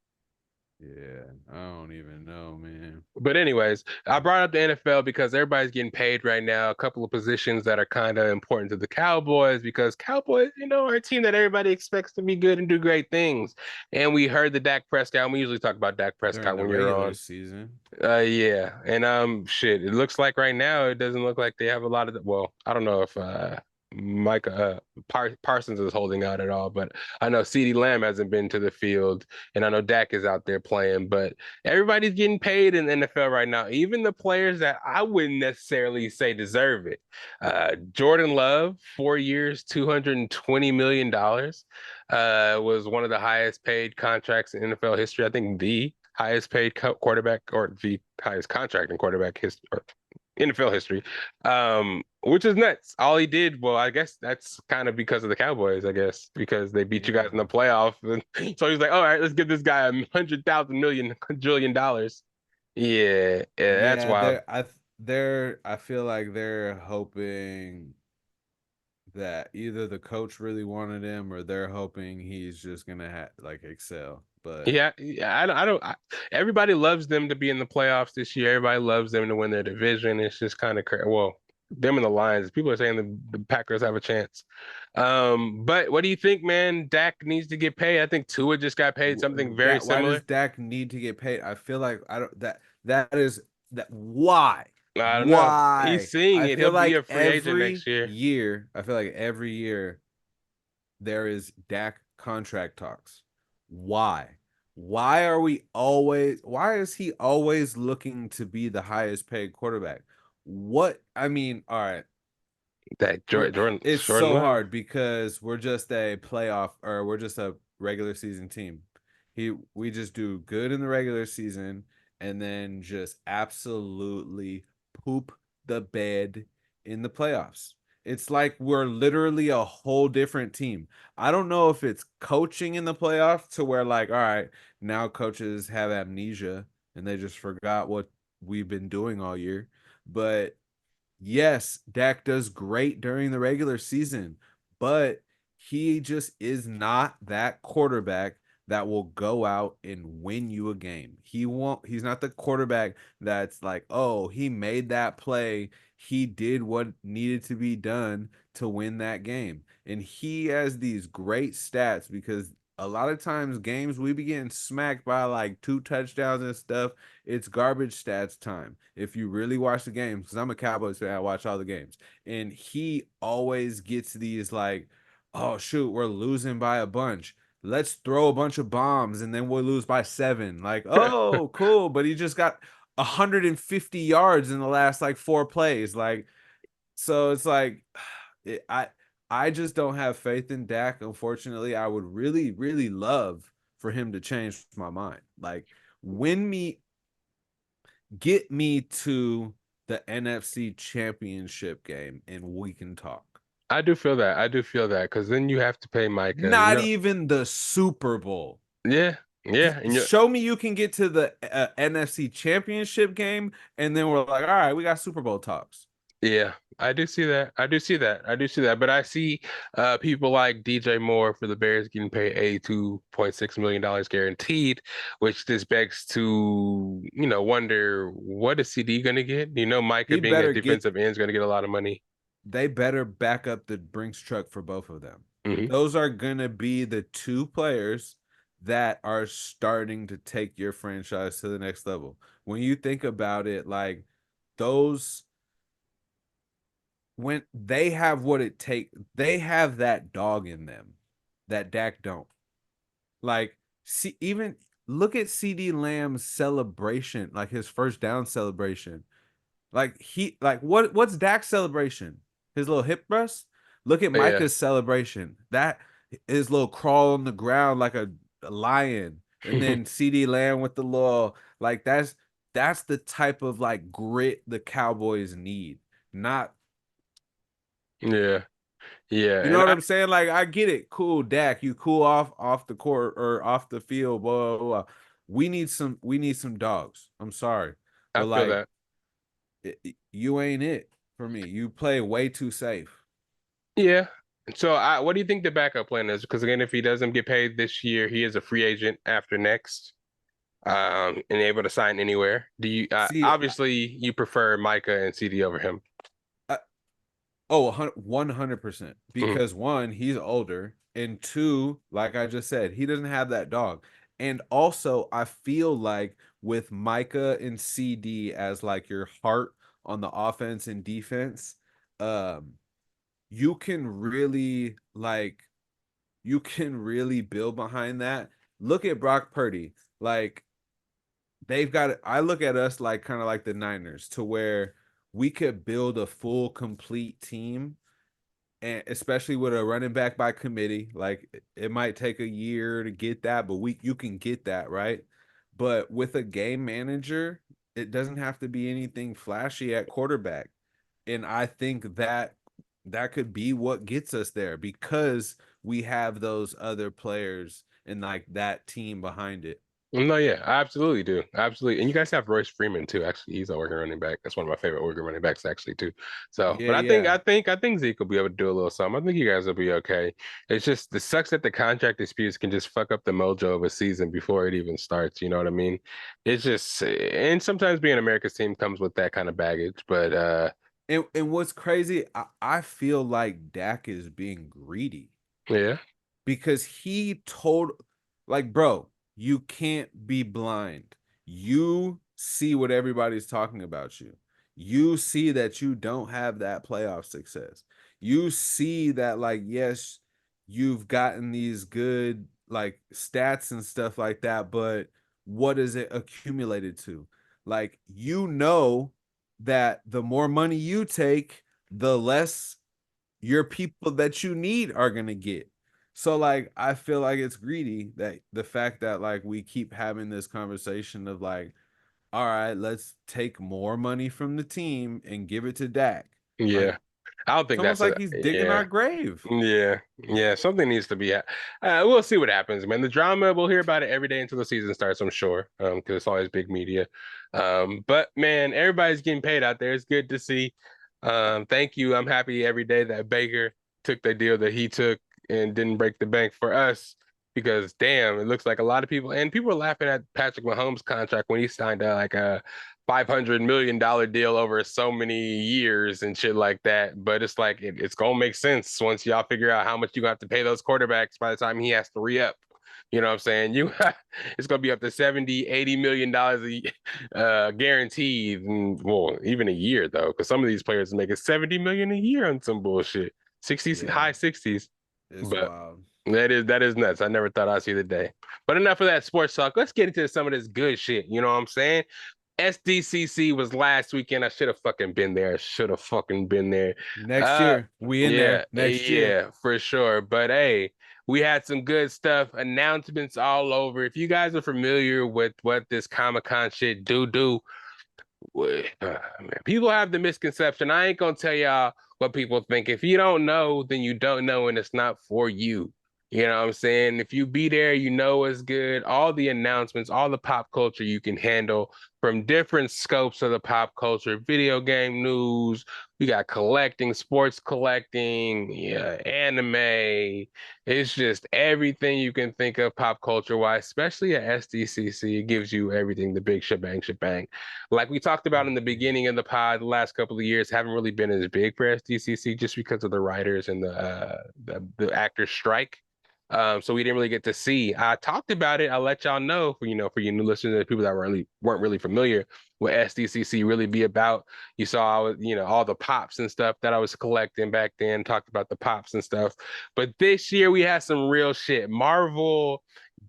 Yeah, I don't even know, man. But anyways, I brought up the NFL because everybody's getting paid right now. A couple of positions that are kind of important to the Cowboys because Cowboys, are a team that everybody expects to be good and do great things. And we heard the Dak Prescott. And we usually talk about Dak During Prescott the when you're regular on. season. Yeah, and shit. It looks like right now it doesn't look like they have a lot of. Well, I don't know if Mike Parsons is holding out at all, but I know CeeDee Lamb hasn't been to the field, and I know Dak is out there playing. But everybody's getting paid in the NFL right now, even the players that I wouldn't necessarily say deserve it. Jordan Love, 4 years, $220 million, was one of the highest paid contracts in NFL history. I think the highest paid quarterback or the highest contract in quarterback history or NFL history, which is nuts. All he did, well, I guess that's kind of because of the Cowboys, I guess, because they beat you guys in Yeah. the playoff. And so he's like, all right, let's give this guy 100,000 million quadrillion dollars. Yeah, yeah, that's Yeah, wild. I feel like they're hoping that either the coach really wanted him or they're hoping he's just gonna like excel. But Yeah, yeah, everybody loves them to be in the playoffs this year. Everybody loves them to win their division. It's just kind of crazy. Well, them and the Lions. People are saying the Packers have a chance. But what do you think, man? Dak needs to get paid. I think Tua just got paid something very that why does similar. Dak need to get paid? I feel like I don't that is that why? I don't know. He's Why? seeing I it. He'll feel be a like free agent next every year. year, I feel like every year there is Dak contract talks. Why? Why is he always looking to be the highest paid quarterback? What I mean, all right. That We're it's Jordan so Love. hard because we're just a playoff or we're just a regular season team. We just do good in the regular season and then just absolutely poop the bed in the playoffs. It's like we're literally a whole different team. I don't know if it's coaching in the playoffs to where like, all right, now coaches have amnesia and they just forgot what we've been doing all year. But yes, Dak does great during the regular season, but he just is not that quarterback that will go out and win you a game. He's not the quarterback that's like, "Oh, he made that play. He did what needed to be done to win that game." And he has these great stats because a lot of times games we be getting smacked by like two touchdowns and stuff. It's garbage stats time. If you really watch the games, because I'm a Cowboys fan, I watch all the games. And he always gets these like, oh shoot, we're losing by a bunch. Let's throw a bunch of bombs and then we'll lose by 7. Like, oh, cool. But he just got 150 yards in the last like 4 plays. Like, so it's like it, I just don't have faith in Dak. Unfortunately, I would really, really love for him to change my mind. Like, win me get me to the NFC Championship game and we can talk. I do feel that. I do feel that because then you have to pay Micah. Not even the Super Bowl. Yeah, yeah, and you Show me you can get to the NFC Championship game, and then we're like, all right, we got Super Bowl talks. Yeah, I do see that. I do see that. I do see that. But I see people like DJ Moore for the Bears getting paid $82.6 million guaranteed, which this begs to, wonder what is CD gonna get? Micah He being a better get defensive end is gonna get a lot of money. they better back up the Brinks truck for both of them. Hmm. Those are gonna be the two players that are starting to take your franchise to the next level. When you think about it, like those when they have what it take, they have that dog in them that Dak don't. Like, see, even look at CD Lamb's celebration, like his first down celebration. Like what's Dak's celebration? His little hip thrust. Look at Yeah. Micah's celebration. That his little crawl on the ground like a lion, and then CD Lamb with the little like that's the type of like grit the Cowboys need. Not Yeah. Yeah. You know And what I'm saying? Like I get it. Cool, Dak. You cool off the court or off the field. Blah, blah, blah. We need some dogs. I'm sorry, I but feel like that. you ain't it for me. You play way too safe. Yeah. So what do you think the backup plan is? Because again, if he doesn't get paid this year, he is a free agent after next. and able to sign anywhere. Do you See, obviously you prefer Micah and CD over him? I, oh, 100%. Mhm. Because one, he's older, and two, like I just said, he doesn't have that dog. And also, I feel like with Micah and CD as like your heart on the offense and defense, um, you can really like you can really build behind that. Look at Brock Purdy. Like they've got I look at us like kind of like the Niners to where we could build a full complete team, and especially with a running back by committee. Like it might take a year to get that, but we you can get that, right? But with a game manager, it doesn't have to be anything flashy at quarterback. And I think that that could be what gets us there because we have those other players and like that team behind it. No, yeah, I absolutely do. Absolutely. And you guys have Royce Freeman too. Actually, he's a Oregon running back. That's one of my favorite Oregon running backs actually too. So, Yeah, but yeah. I think Zeke will be able to do a little something. I think you guys will be okay. It's just it sucks that the contract disputes can just fuck up the mojo of a season before it even starts. You know what I mean? It's just and sometimes being America's team comes with that kind of baggage. But And what's crazy, I feel like Dak is being greedy yeah, because he told like bro, you can't be blind. You see what everybody's talking about you. You see that you don't have that playoff success. You see that like yes, you've gotten these good like stats and stuff like that, but what is it accumulated to? Like you know that the more money you take, the less your people that you need are going to get. So like I feel like it's greedy that the fact that like we keep having this conversation of like, all right, let's take more money from the team and give it to Dak. Like yeah. I don't it's think almost that's like a he's digging yeah. our grave. Yeah, yeah, something needs to be. We'll see what happens, man. The drama, we'll hear about it every day until the season starts, I'm sure, because it's always big media. But man, everybody's getting paid out there. It's good to see. Thank you. I'm happy every day that Baker took the deal that he took and didn't break the bank for us. Because damn, it looks like a lot of people and people are laughing at Patrick Mahomes' contract when he signed like a $500 million deal over so many years and shit like that. But it's like it's gonna make sense once y'all figure out how much you have to pay those quarterbacks by the time he has to re-up. You know what I'm saying? It's gonna be up to 70, $80 million guaranteed, and, well, even a year though, because some of these players are making 70 million a year on some bullshit, 60s, Yeah, high 60s. it's But wild. that is nuts. I never thought I'd see the day. But enough of that sports talk. Let's get into some of this good shit. You know what I'm saying? SDCC was last weekend. I should have fucking been there. I should have fucking been there. Next Uh, year, we in yeah, there next year. yeah, for sure. But hey, we had some good stuff, announcements all over. If you guys are familiar with what this Comic-Con shit do, man, people have the misconception. I ain't gonna tell y'all what people think. If you don't know, then you don't know, and it's not for you. You know what I'm saying? If you be there, you know it's good. All the announcements, all the pop culture you can handle from different scopes of the pop culture, video game news. We got collecting, sports collecting, yeah, anime. It's just everything you can think of pop culture wise, especially at SDCC. It gives you everything, the big shebang, shebang. Like we talked about in the beginning of the pod, the last couple of years haven't really been as big for SDCC just because of the writers and the actors strike. So we didn't really get to see. I talked about it. I'll let y'all know for for you new listeners and people that weren't really familiar what SDCC really be about. You saw all the pops and stuff that I was collecting back then. Talked about the pops and stuff. But this year we had some real shit. Marvel,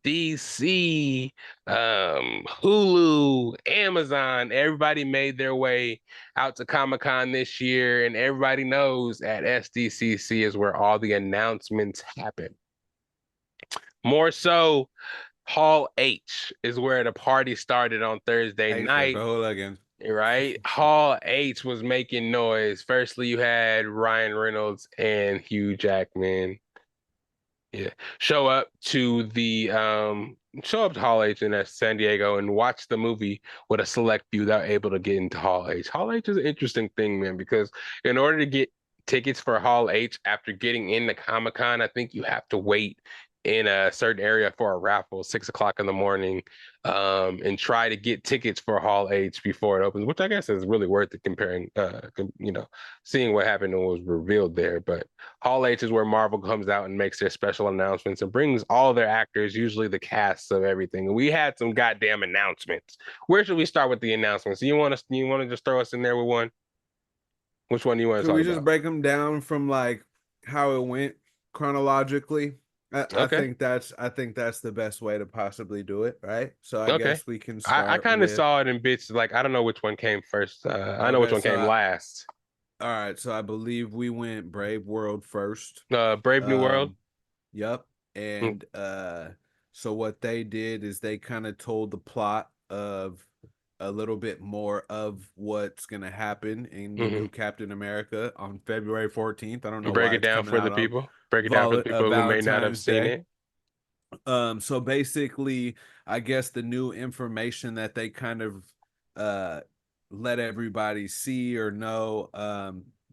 DC, Hulu, Amazon, everybody made their way out to Comic-Con this year, and everybody knows at SDCC is where all the announcements happen. More so, Hall H is where the party started on Thursday Hey, for night, whole again. right? Hall H was making noise. Firstly, you had Ryan Reynolds and Hugh Jackman. Yeah. Show up to Hall H in San Diego and watch the movie with a select few that are able to get into Hall H. Hall H is an interesting thing, man, because in order to get tickets for Hall H after getting into Comic-Con, I think you have to wait in a certain area for a raffle, 6 o'clock in the morning, and try to get tickets for Hall H before it opens, which I guess is really worth it comparing, seeing what happened and what was revealed there. But Hall H is where Marvel comes out and makes their special announcements and brings all their actors, usually the casts of everything. And we had some goddamn announcements. Where should we start with the announcements? You want to just throw us in there with one? Which one do you want to Could talk we just about? break them down from like how it went chronologically? I Okay. think that's the best way to possibly do it, right? So I Okay. guess we can I start kind of with saw it in bits. Like, I don't know which one came first. I know which okay, one came last. all right, so I believe we went Brave World first. Brave New World. Um, yep. Mm, And so what they did is they kind of told the plot of a little bit more of what's gonna happen in the hmm new Captain America on February 14th. I don't know Break why it it's down coming for the out on people. Break it down for the people who may not have Valentine's seen Day. it. So basically, I guess the new information that they kind of uh let everybody see or know,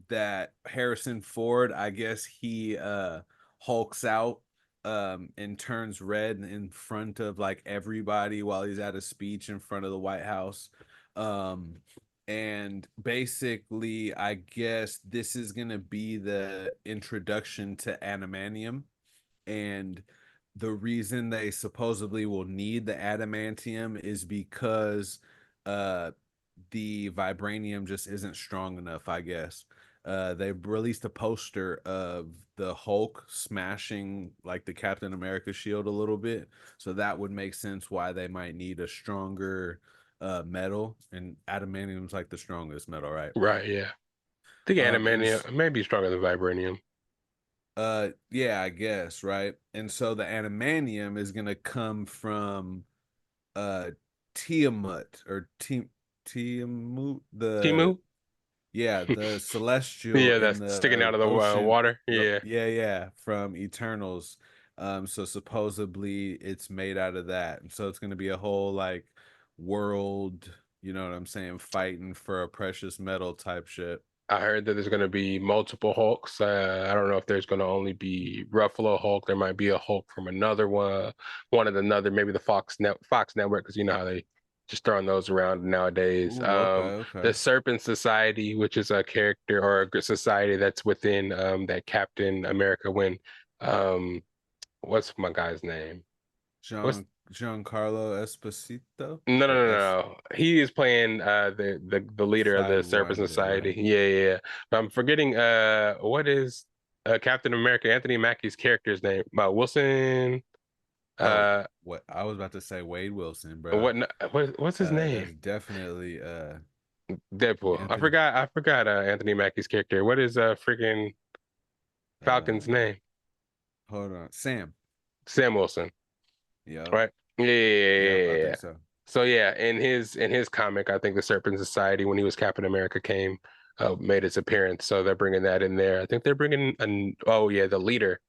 that Harrison Ford, I guess he hulks out and turns red in front of like everybody while he's at a speech in front of the White House. Um and basically, I guess this is gonna be the introduction to adamantium, and the reason they supposedly will need the adamantium is because uh the vibranium just isn't strong enough, I guess. They released a poster of the Hulk smashing like the Captain America shield a little bit, so that would make sense why they might need a stronger metal, and adamantium's like the strongest metal, right? Right. Yeah. I think And adamantium may be stronger than vibranium. yeah, I guess, right? And so the adamantium is gonna come from uh Tiamat or Tiamat, the Timu. yeah, the celestial Yeah, in that's the sticking out of the ocean. water. Yeah. Yeah, from Eternals. So supposedly it's made out of that. And so it's gonna be a whole like world, you know what I'm saying, fighting for a precious metal type shit. I heard that there's going to be multiple Hulks. I don't know if there's going to only be Ruffalo Hulk. There might be a Hulk from another one of another, maybe the Fox Network, because you know how they just throwing those around nowadays. Ooh, okay, The okay. Serpent Society, which is a character or society that's within that Captain America when what's my guy's name? What's Giancarlo Esposito no, no, or no, S no. He is playing the leader of the Serpent Sidewinder, Society. right? Yeah, yeah, yeah. But I'm forgetting what is Captain America Anthony Mackie's character's name? Wilson. Oh, Uh, what I was about to say Wade Wilson, bro. what's his name? That's definitely Deadpool. I Anthony. forgot. I forgot Anthony Mackie's character. What is freaking Falcon's Uh, name? hold on, Sam. Sam Wilson. Yep, Right? Yeah, yeah, yeah, yep. I yeah, yeah. think so. So yeah, in his comic, I think the Serpent Society, when he was Captain America, made its appearance. So they're bringing that in there. I think they're bringing oh yeah, the leader,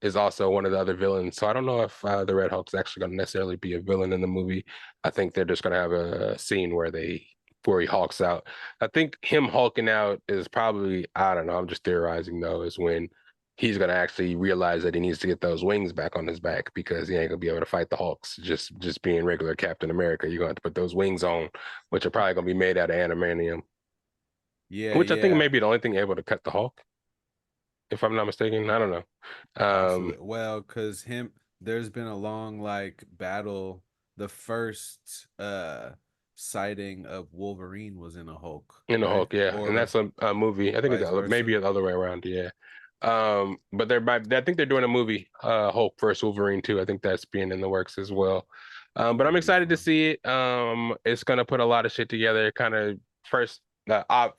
is also one of the other villains. So I don't know if the Red Hulk's actually going to necessarily be a villain in the movie. I think they're just going to have a scene where he hulks out. I think him hulking out is probably, I don't know. I'm just theorizing though, is when he's gonna actually realize that he needs to get those wings back on his back because he ain't gonna be able to fight the Hulks just being regular Captain America. You're gonna have to put those wings on, which are probably gonna be made out of adamantium, Yeah, which I think may yeah. be the only thing able to cut the Hulk, if I'm not mistaken. I don't know. Possibly. Well, because there's been a long like battle. The first sighting of Wolverine was in a Hulk, In the right? Hulk, yeah, and Or that's a movie. I think it's vice versa. maybe the other way around, yeah. But I think they're doing a movie, Hulk versus Wolverine too. I think that's being in the works as well. But I'm That'd be excited to fun. see it. It's gonna put a lot of shit together. Kind of first,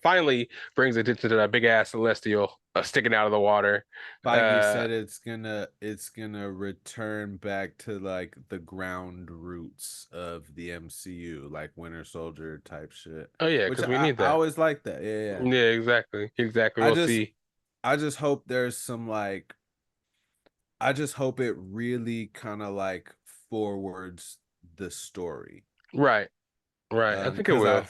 finally brings attention to that big ass celestial sticking out of the water. Feige Uh, said it's gonna return back to like the ground roots of the MCU, like Winter Soldier type shit. oh yeah, Which because we I, need I that. always like that. Yeah, yeah. Yeah, exactly, exactly. I We'll just see. I just hope there's some like I just hope it really kind of like forwards the story. Right, right. I think it Because will.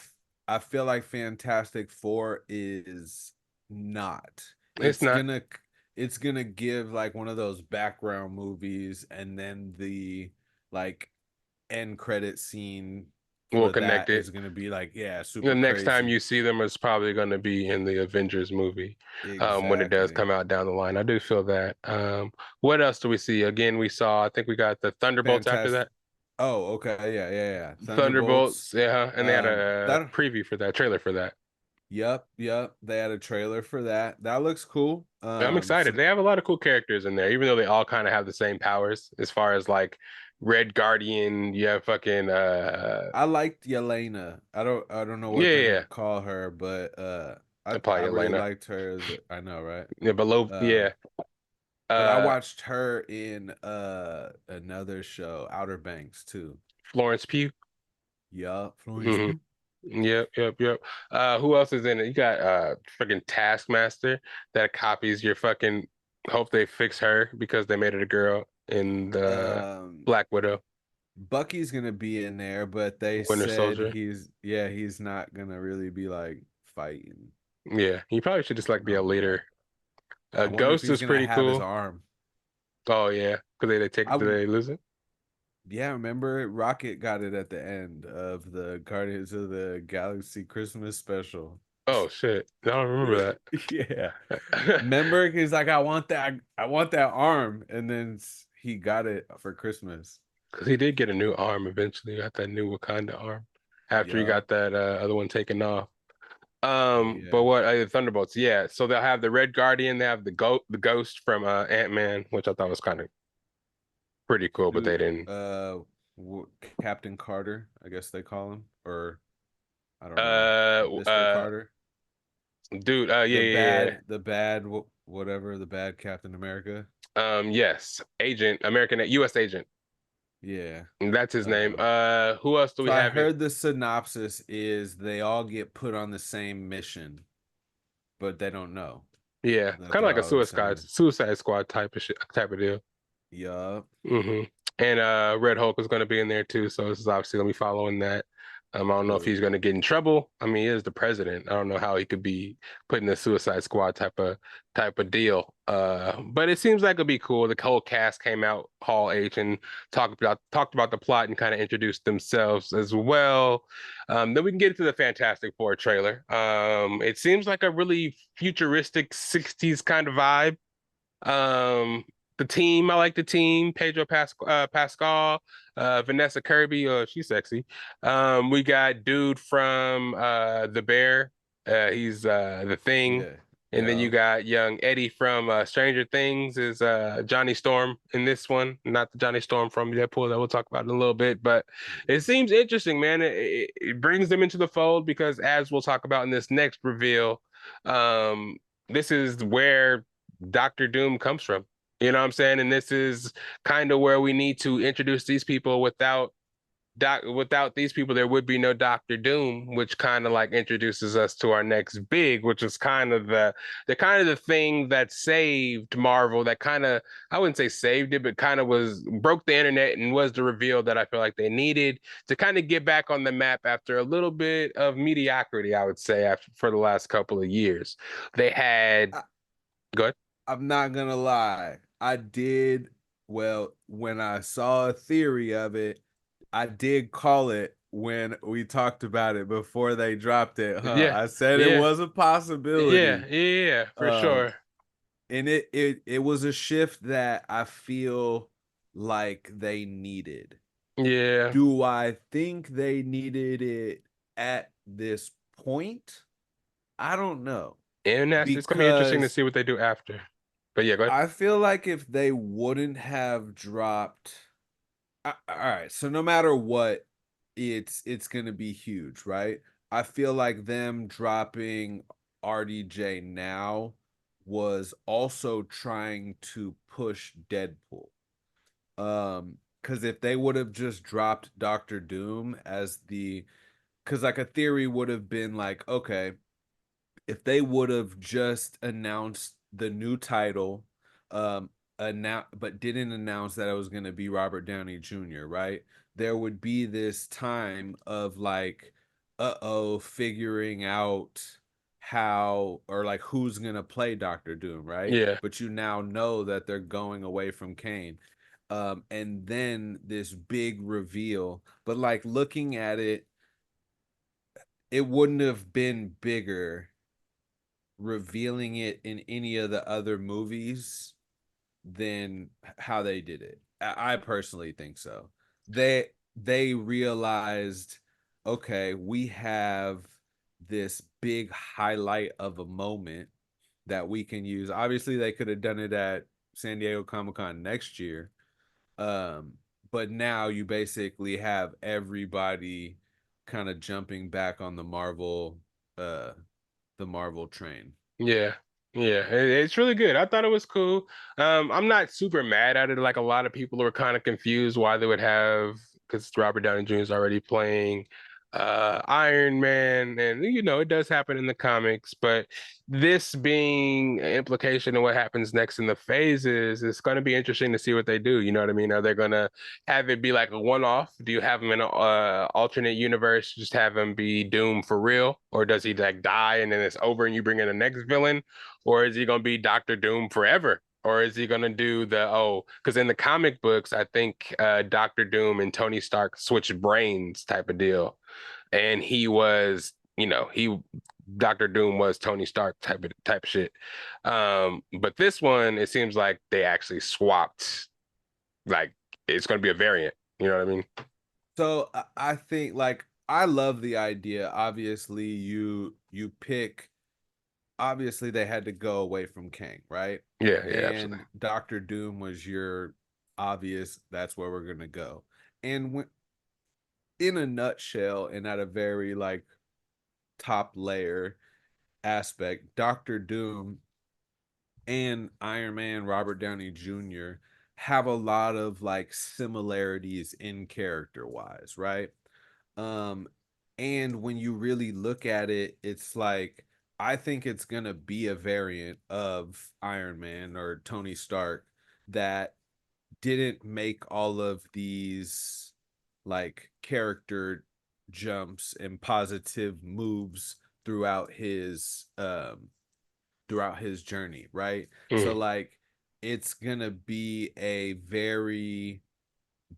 I feel like Fantastic Four is not. It's It's not. gonna it's gonna give like one of those background movies, and then the like end credit scene We'll for connect that it. is gonna be like, yeah, The super next time crazy. you see them is probably going to be in the Avengers movie, when it does Exactly. come out down the line. I do feel that. What else do we see? Again, we saw, I think we got the Thunderbolts after Fantastic. that. Oh, okay. Yeah, yeah, yeah. Thunderbolts, Thunderbolts. yeah, and they had a That preview for that, trailer for that. Yep, yep. They had a trailer for that. That looks cool. I'm excited. So They have a lot of cool characters in there, even though they all kind of have the same powers as far as like Red Guardian. You have fucking I liked Yelena. I don't know yeah, what they're yeah, gonna call her, but I probably really Elena. liked her as I know, right? Yeah, below, Um yeah. but I Uh, watched her in another show, Outer Banks too. Florence Pugh. Yup, Florence Hmm. Pugh. Yep, yep, yep. Who else is in it? You got freaking Taskmaster that copies your fucking. Hope they fix her because they made it a girl in the Um Black Widow, Bucky's gonna be in there, but they Winter said Soldier. he's not gonna really be like fighting. Yeah, he probably should just like I be a don't know about leader. that. I wonder if Ghost he's is gonna pretty have his cool. arm. Oh yeah, because they take I do they lose it? Yeah, remember Rocket got it at the end of the Guardians of the Galaxy Christmas special. Oh shit, I don't remember Yeah. that. Remember he's like I want that arm, and then he got it for Christmas. Because he did get a new arm eventually. Got that new Wakanda arm after he Yup. got that other one taken off. But But yeah. what Thunderbolts? Yeah, so they'll have the Red Guardian. They have the Ghost from Ant-Man, which I thought was kind of pretty cool, but Dude, they didn't. w- Captain Carter, I guess they call him, or I don't know, Uh, Mr. uh, Carter. dude. Yeah, The yeah, bad, whatever, the bad Captain America. yeah. Yes, Agent American U.S. Agent. Yeah. That's his name. Um, Who else do we So I have in? heard the synopsis is they all get put on the same mission, but they don't know Yeah, that kind of they're like a all the same. Suicide Squad type of shit, type of deal. Yup. Hmm. And Red Hulk is going to be in there too, so this is obviously going to be following that. I don't know if he's True. going to get in trouble. I mean, he is the president. I don't know how he could be put in the Suicide Squad type of deal. But it seems like it'll be cool. The whole cast came out Hall H and talked about the plot and kind of introduced themselves as well. Then we can get into the Fantastic Four trailer. It seems like a really futuristic '60s kind of vibe. Um, the team, I like the team. Pascal, Vanessa Kirby, she's sexy. We got dude from The Bear. He's the Thing. Yeah. And then you Yeah. got young Eddie from Stranger Things is Johnny Storm in this one, not the Johnny Storm from Deadpool that we'll talk about in a little bit. But it seems interesting, man. It brings them into the fold because, as we'll talk about in this next reveal, um, this is where Doctor Doom comes from. You know what I'm saying? And this is kind of where we need to introduce these people. Without these people, there would be no Doctor Doom, which kind of like introduces us to our next big, which is kind of the thing that saved Marvel, that kind of, I wouldn't say saved it, but kind of was broke the internet and was the reveal that I feel like they needed to kind of get back on the map after a little bit of mediocrity, I would say, after for the last couple of years. They had I, good. I'm not gonna lie. I did well when I saw a theory of it. I did call it when we talked about it before they dropped it, huh? Yeah, I said it yeah, was a yeah, possibility. yeah, for Um, sure. and it was a shift that I feel like they needed. Yeah. Do I think they needed it at this point? I don't know. And it's gonna be interesting to Because see what they do after. But yeah, go ahead. I feel like if they wouldn't have dropped all right, so no matter what, it's gonna be huge, right? I feel like them dropping RDJ now was also trying to push Deadpool. Because if they would have just dropped Doctor Doom as because like a theory would have been like, okay, if they would have just announced the new title, um, but didn't announce that it was going to be Robert Downey Jr., right? There would be this time of like, figuring out. how or like who's gonna play Doctor Doom, right? Yeah. But you now know that they're going away from Kane. And then this big reveal, but like looking at it, it wouldn't have been bigger revealing it in any of the other movies than how they did it. I personally think so. They realized, okay, we have this big highlight of a moment that we can use. Obviously, they could have done it at San Diego Comic-Con next year. Um, but now you basically have everybody kind of jumping back on uh the Marvel train. Yeah. Yeah, it's really good. I thought it was cool. I'm not super mad at it. Like a lot of people were kind of confused why they would have, because Robert Downey Jr. is already playing Iron Man, and it does happen in the comics, but this being an implication of what happens next in the phases, it's going to be interesting to see what they do. You know what I mean? Are they going to have it be like a one-off? Do you have him in an alternate universe, just have him be Doom for real? Or does he like die and then it's over and you bring in the next villain? Or is he going to be Doctor Doom forever? Or is he going to do because in the comic books, I think Doctor Doom and Tony Stark switched brains type of deal. And he was, Doctor Doom was Tony Stark type of shit. But this one, it seems like they actually swapped, like it's going to be a variant. You know what I mean? So I think like I love the idea. Obviously, you pick. Obviously, they had to go away from Kang, right? Yeah, yeah, absolutely. And Doctor Doom was your obvious. That's where we're gonna go. And when, in a nutshell, and at a very like top layer aspect, Doctor Doom and Iron Man Robert Downey Jr. have a lot of like similarities in character wise, right? Um, and when you really look at it, it's like I think it's gonna be a variant of Iron Man or Tony Stark that didn't make all of these like character jumps and positive moves throughout his journey, right? So Mm. like it's gonna be a very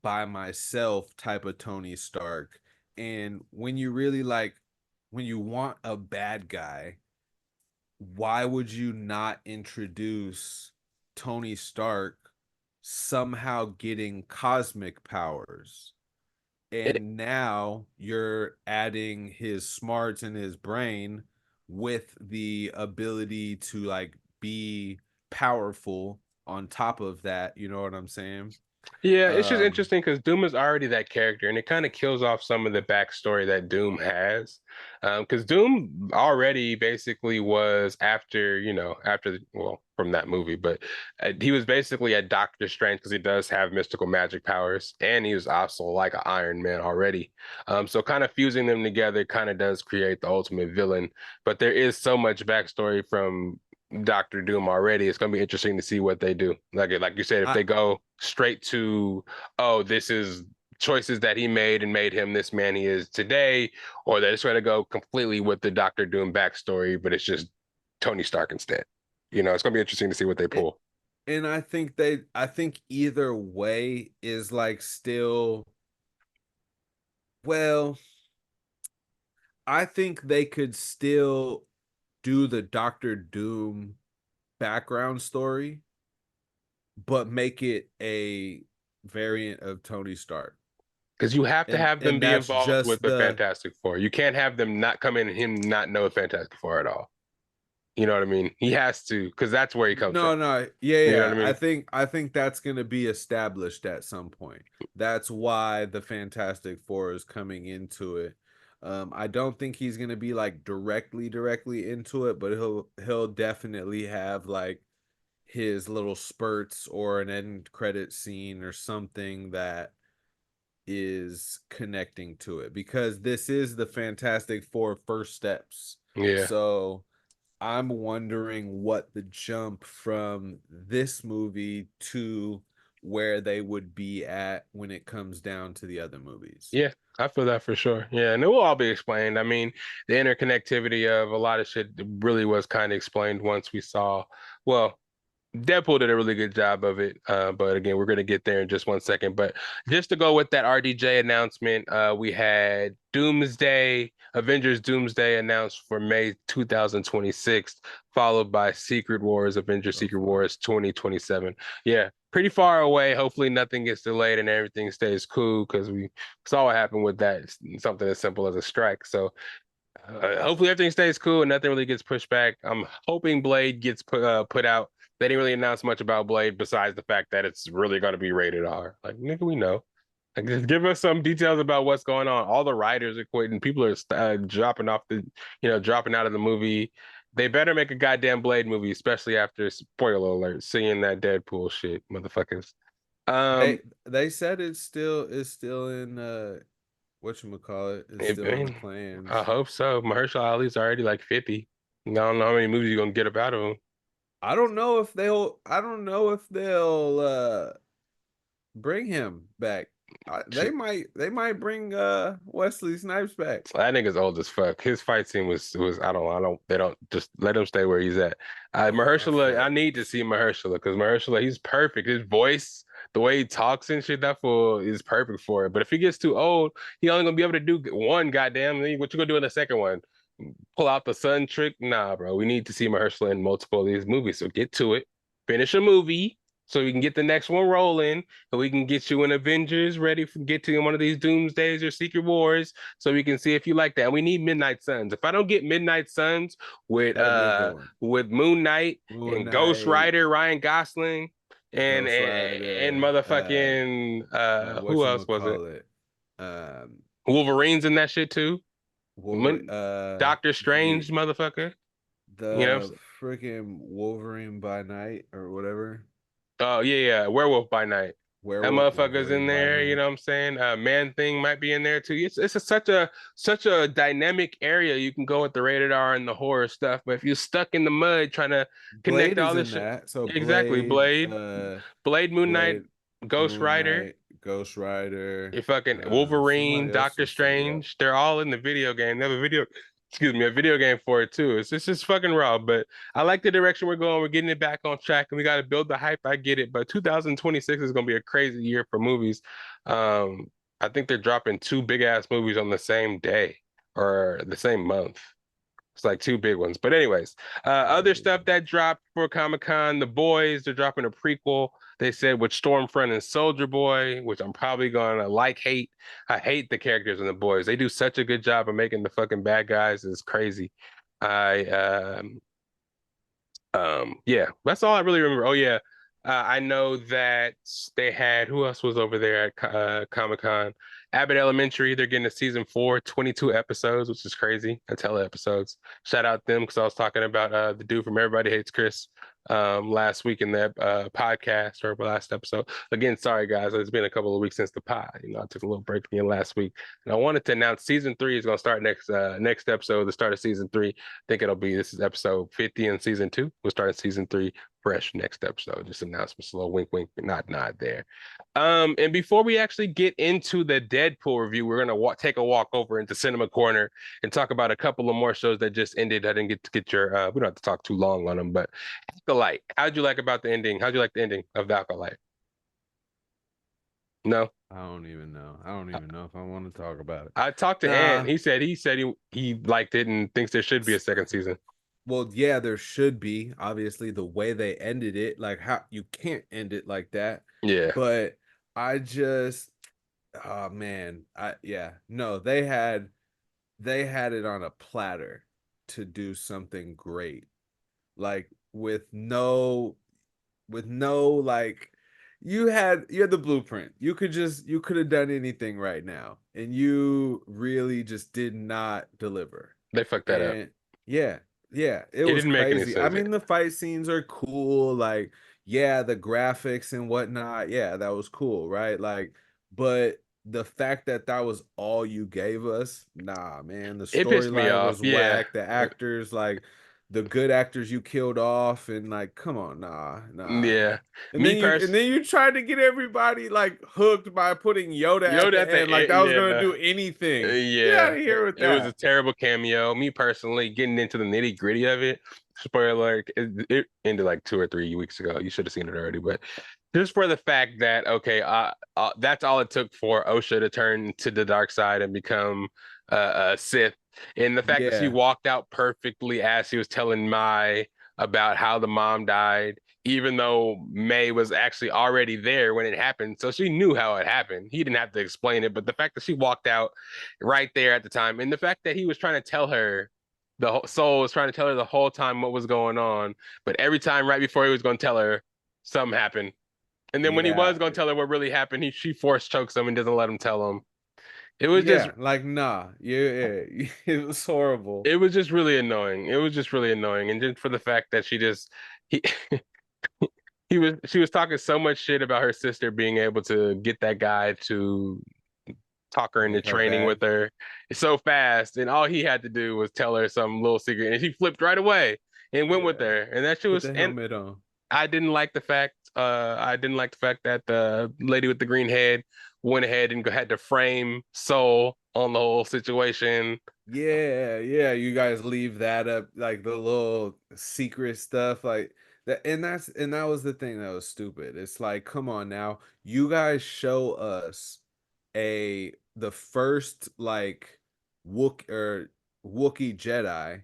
by myself type of Tony Stark. And when you really like when you want a bad guy, why would you not introduce Tony Stark somehow getting cosmic powers? It, And now you're adding his smarts and his brain with the ability to like be powerful on top of that, you know what I'm saying? Yeah, it's just um interesting because Doom is already that character, and it kind of kills off some of the backstory that Doom has. Because Doom already basically was well, from that movie, but he was basically a Doctor Strange because he does have mystical magic powers, and he was also like an Iron Man already. So kind of fusing them together kind of does create the ultimate villain. But there is so much backstory from Doctor Doom already. It's gonna be interesting to see what they do. Like you said, if I they go straight to, oh, this is choices that he made and made him this man he is today, or they're just gonna go completely with the Doctor Doom backstory, but it's just Tony Stark instead. It's gonna be interesting to see what they pull. and I think either way is like still well, I think they could still do the Doctor Doom background story but make it a variant of Tony Stark. Because you have to and have them and be that's involved with just the the Fantastic Four. You can't have them not come in and him not know Fantastic Four at all. You know what I mean? He has to, because that's where he comes from. no, yeah, You know what yeah. I I mean? think I think that's gonna be established at some point. That's why the Fantastic Four is coming into it. I don't think he's gonna be like directly into it, but he'll definitely have like his little spurts or an end credit scene or something that is connecting to it because this is the Fantastic Four first steps. Yeah. So I'm wondering what the jump from this movie to where they would be at when it comes down to the other movies. Yeah, I feel that for sure. Yeah, and it will all be explained. I mean, the interconnectivity of a lot of shit really was kind of explained once we saw, well, Deadpool did a really good job of it. But again, we're gonna get there in just one second. But just to go with that RDJ announcement, we had Avengers Doomsday announced for May 2026, followed by Secret Wars, Avengers So Secret far. Wars 2027. Yeah, pretty far away. Hopefully nothing gets delayed and everything stays cool because we saw what happened with that, something as simple as a strike. So hopefully everything stays cool and nothing really gets pushed back. I'm hoping Blade gets put out. They didn't really announce much about Blade besides the fact that it's really going to be rated R. Like, nigga, we know. Like, just give us some details about what's going on. All the writers are quitting. People are dropping off dropping out of the movie. They better make a goddamn Blade movie, especially after spoiler alert, seeing that Deadpool shit, motherfuckers. Um, They said it's still in whatchamacallit, it's I still in the mean, I plans. hope so. Mahershala Ali's already like 50. I don't know how many movies you're gonna get up out of him. I don't know if they'll bring him back. They might bring Wesley Snipes back. That nigga's old as fuck. His fight scene was I don't they don't just let him stay where he's at. I Mahershala, I feel need to see Mahershala because Mahershala, he's perfect. His voice, the way he talks and shit, that fool is perfect for it. But if he gets too old, he only gonna be able to do one goddamn thing. What you gonna do in the second one? Pull out the sun trick? Nah, bro. We need to see Mahershala in multiple of these movies. So get to it. Finish a movie so we can get the next one rolling, and we can get you in Avengers ready for get to one of these Doomsdays or Secret Wars so we can see if you like that. And we need Midnight Suns. If I don't get Midnight Suns that'd be a good one. with Moon Knight Moon and Ghost Knight, Rider, Ryan Gosling, and Ghost and Rider, motherfucking who else was it? whatchamacallit, um, Wolverine's in that shit too. Wolverine, Doctor the Strange, motherfucker. You know, the freaking Wolverine by Night or whatever, oh yeah, Werewolf by Night. That Werewolf motherfucker's in Wolverine by there, you Night. know what I'm saying? Man Thing might be in there too. Such a dynamic area. You can go with the rated R and the horror stuff, but if you're stuck in the mud trying to connect Blade all is this in shit, that. So exactly, Blade, Moon Knight, Blade, Ghost Moon Rider, Knight, Ghost Rider, you fucking Wolverine, somebody else Doctor was saying, yep. Strange, they're all in the video game. They have a video game for it too. It's just fucking raw, but I like the direction we're going. We're getting it back on track, and we got to build the hype. I get it, but 2026 is going to be a crazy year for movies. Um, I think they're dropping two big ass movies on the same day or the same month. It's like two big ones. But anyways, other stuff that dropped for Comic-Con, The Boys, they're dropping a prequel. They said with Stormfront and Soldier Boy, which I'm probably gonna hate. I hate the characters in The Boys. They do such a good job of making the fucking bad guys. It's crazy. I yeah, that's all I really remember. Oh yeah, I know that they had who else was over there at Comic-Con? Abbott Elementary. They're getting a season 4, 22 episodes, which is crazy. A tele episodes. Shout out them because I was talking about the dude from Everybody Hates Chris last week in that podcast or last episode. Again, sorry guys, it's been a couple of weeks since the pod. I took a little break again last week, and I wanted to announce season 3 is going to start next episode, the start of season 3. I think this is episode 50 in season 2. We'll start in season 3 fresh next episode. Just announcements, a little wink, wink, nod, nod there. And before we actually get into the Deadpool review, we're gonna take a walk over into Cinema Corner and talk about a couple of more shows that just ended. I didn't get to get your. We don't have to talk too long on them, but Acolyte. How'd you like about the ending? How'd you like the ending of the Acolyte? No, I don't even know if I want to talk about it. I talked to Ant. Nah. He liked it and thinks there should be a second season. Well, yeah, there should be. Obviously, the way they ended it, like how you can't end it like that. Yeah, But I just, oh man, no, they had it on a platter to do something great, like with no like you had the blueprint. You could have done anything right now, and you really just did not deliver. they fucked that up. And yeah, yeah, it It was didn't make any crazy. I sense. mean, the fight scenes are cool, like yeah, the graphics and whatnot, yeah, that was cool, right? Like, but the fact that that was all you gave us, nah, man, the It pissed me storyline off. was Yeah. whack. The actors, like the good actors you killed off, and like, come on, nah. Yeah, And me then you personally. tried to get everybody like hooked by putting Yoda at Yoda the at the end, like that was gonna yeah, do anything. Get out yeah. of here with It was a that. terrible cameo. Me personally, getting into the nitty gritty of it. Spoiler alert, it ended like 2 or 3 weeks ago. You should have seen it already, but just for the fact that okay, that's all it took for Osha to turn to the dark side and become a Sith, and the fact that she Yeah, walked out perfectly as she was telling Mai about how the mom died, even though May was actually already there when it happened, so she knew how it happened. He didn't have to explain it, but the fact that she walked out right there at the time, and the fact that he was trying to tell her. The whole soul was trying to tell her the whole time what was going on, but every time right before he was going to tell her, something happened. And then when he yeah, was going to tell her what really happened, she force chokes him and doesn't let him tell him. It was just yeah. Like, nah, yeah, it was horrible. it was just really annoying. It was just really annoying. And just for the fact that he she was talking so much shit about her sister being able to get that guy to talk her into Make her training with bad. her so fast, and all he had to do was tell her some little secret, and she flipped right away and went with Yeah, her. And that shit put was, the and helmet on. I didn't like the fact that the lady with the green head went ahead and had to frame Soul on the whole situation. Yeah, yeah, you guys leave that up, like the little secret stuff, like that, and that was the thing that was stupid. It's like, come on now, you guys show us the first like Wookiee Jedi,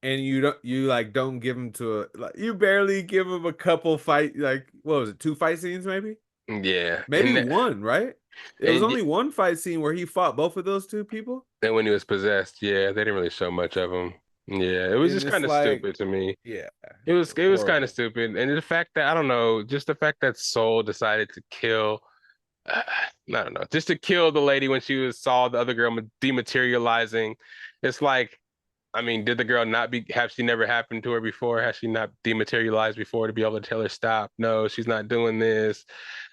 and you like don't give him to a like you barely give him a couple fight, like what was it, two fight scenes maybe? Yeah, Maybe one, right? It was and only one fight scene where he fought both of those two people. then when he was possessed, yeah, they didn't really show much of him. Yeah, it was And just it's kind of like, stupid to me. yeah, It was kind of horrible. stupid, and the fact that I don't know, just the fact that Soul decided to kill, I don't know, just to kill the lady when she saw the other girl dematerializing. It's like, I mean, did the girl not have she never happened to her before? Has she not dematerialized before to be able to tell her stop? No, she's not doing this,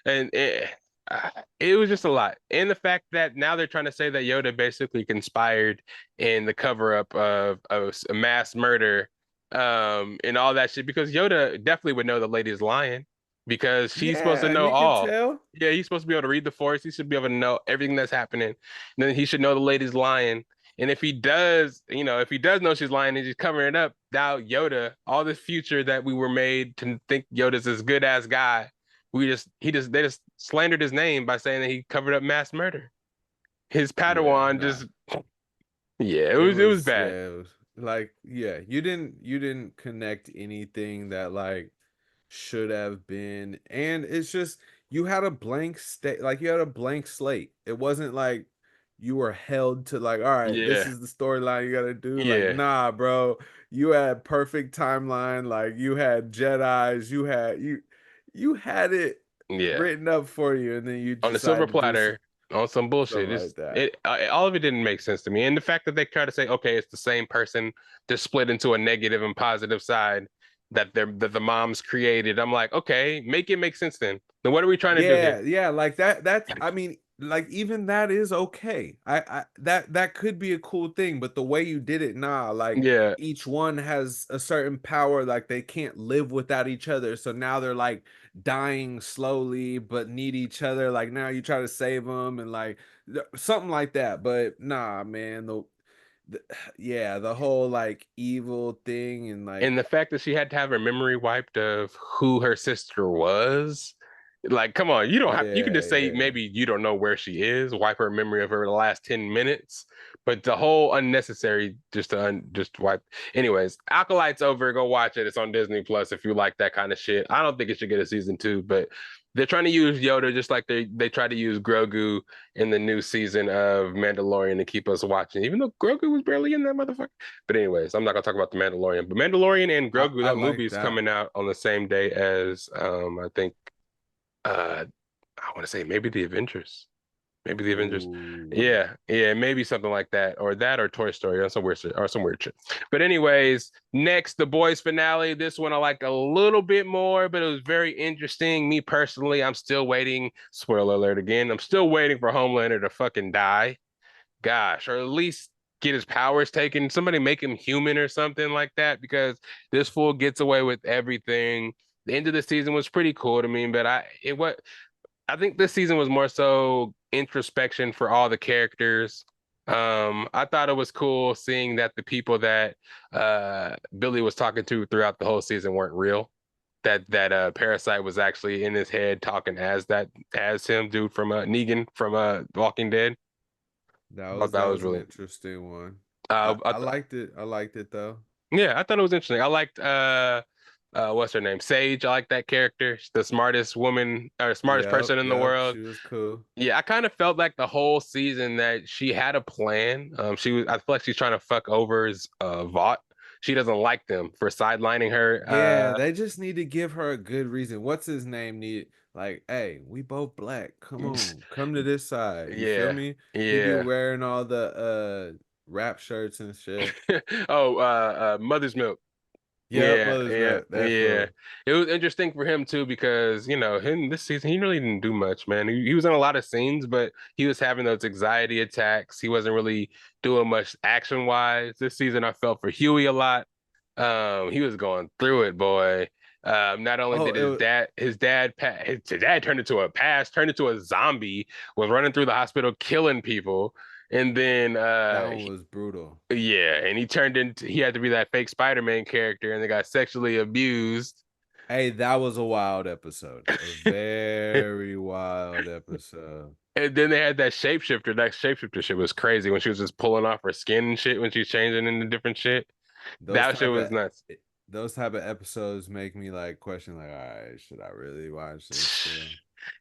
and it was just a lot. And the fact that now they're trying to say that Yoda basically conspired in the cover up of a mass murder, and all that shit, because Yoda definitely would know the lady's lying because she's supposed to Yeah, know he could all. tell. Yeah, he's supposed to be able to read the Force. He should be able to know everything that's happening. And then he should know the lady's lying. And if he does, if he does know she's lying and he's covering it up, now Yoda, all this future that we were made to think Yoda's this good ass guy, they just slandered his name by saying that he covered up mass murder. His Yeah, Padawan nah. just, yeah, It it was was, bad. yeah, it was like, yeah, you didn't connect anything that like should have been, and it's just you had a blank state, like you had a blank slate. It wasn't like you were held to like, all right, this Yeah, is the storyline you gotta do. Like, yeah, nah, bro, you had perfect timeline. Like, you had Jedi's, you had it yeah. written up for you, and then you On the silver decide to do platter, on some something bullshit. like that. All of it didn't make sense to me, and the fact that they try to say, okay, it's the same person, just split into a negative and positive side that the moms created. I'm like, okay, make it make sense then. Then what are we trying to do here? Yeah, yeah, like that's I mean, like even that is okay. I that could be a cool thing, but the way you did it, nah, like Yeah, each one has a certain power, like they can't live without each other. So now they're like dying slowly but need each other. Like now you try to save them and like something like that. But nah, man, the yeah, the whole like evil thing and like and the fact that she had to have her memory wiped of who her sister was. Like, come on, you can yeah, just say yeah. maybe you don't know where she is, wipe her memory of her the last 10 minutes, but the whole unnecessary just wipe. Anyways, Acolyte's over, go watch it. It's on Disney Plus if you like that kind of shit. I don't think it should get a season 2, but they're trying to use Yoda just like they tried to use Grogu in the new season of Mandalorian to keep us watching, even though Grogu was barely in that motherfucker. But anyways, I'm not gonna talk about the Mandalorian. But Mandalorian and Grogu, I that like movie's that. coming out on the same day as I think uh I want to say maybe the Avengers. Maybe the Avengers. Ooh. Yeah, maybe something like that, or that, or Toy Story, or some weird shit. But anyways, next, the boys finale. This one I like a little bit more, but it was very interesting. Me personally, I'm still waiting. Spoiler alert again. I'm still waiting for Homelander to fucking die. Gosh, or at least get his powers taken. Somebody make him human or something like that because this fool gets away with everything. The end of the season was pretty cool to me, but I think this season was more so introspection for all the characters. I thought it was cool seeing that the people that Billy was talking to throughout the whole season weren't real. That Parasite was actually in his head talking as him dude from Negan from Walking Dead. That I thought was that that was was an really interesting one. uh, I I th liked it. I liked it though. yeah, I thought it was interesting. I liked what's her name? Sage. I like that character. She's the smartest woman or smartest Yep, person in the yep. world. She was cool. Yeah, I kind of felt like the whole season that she had a plan. I feel like she's trying to fuck over his Vought. She doesn't like them for sidelining her. Yeah, they just need to give her a good reason. What's his name? Need like, hey, we both black. Come on, come to this side. You feel Yeah, me? He be yeah. wearing all the rap shirts and shit. Oh, Mother's Milk. Yep, Yeah, mother's yeah, milk. That yeah. fool. It was interesting for him too because him this season he really didn't do much, man. He was in a lot of scenes, but he was having those anxiety attacks. He wasn't really doing much action wise. This season I felt for Huey a lot. He was going through it, boy. Not only Oh, did his dad turned into a zombie, was running through the hospital killing people, and then that one was brutal. yeah, and he had to be that fake Spider-Man character and they got sexually abused. Hey, that was a wild episode. A very wild episode. And then they had that shapeshifter. That shapeshifter shit was crazy when she was just pulling off her skin and shit when she's changing into different shit. Those That shit type was of nuts. those type of episodes make me like question like, all right, should I really watch this still?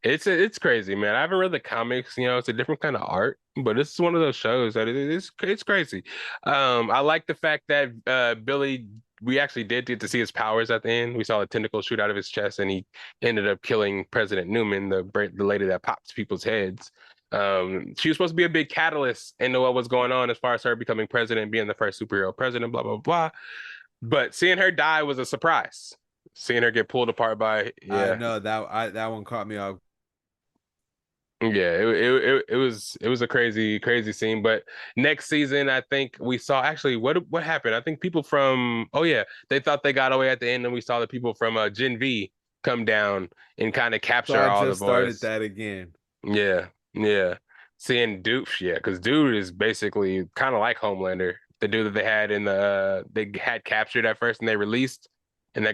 It's crazy, man. I haven't read the comics, it's a different kind of art, but this is one of those shows that it's crazy. I like the fact that Billy we actually did get to see his powers at the end. We saw a tentacle shoot out of his chest, and he ended up killing President Newman, the lady that pops people's heads. She was supposed to be a big catalyst into what was going on as far as her becoming president, being the first superhero president, blah blah blah. But seeing her die was a surprise. Seeing her get pulled apart by I yeah. know that one caught me off. Yeah, it was a crazy scene. But next season, I think we saw actually what happened. I think people from they thought they got away at the end, and we saw the people from Gen V come down and kind of So capture I all the just started boys. that again. Yeah, yeah. Seeing Dude, yeah, because Dude is basically kind of like Homelander, the dude that they had captured at first and they released, and Oh,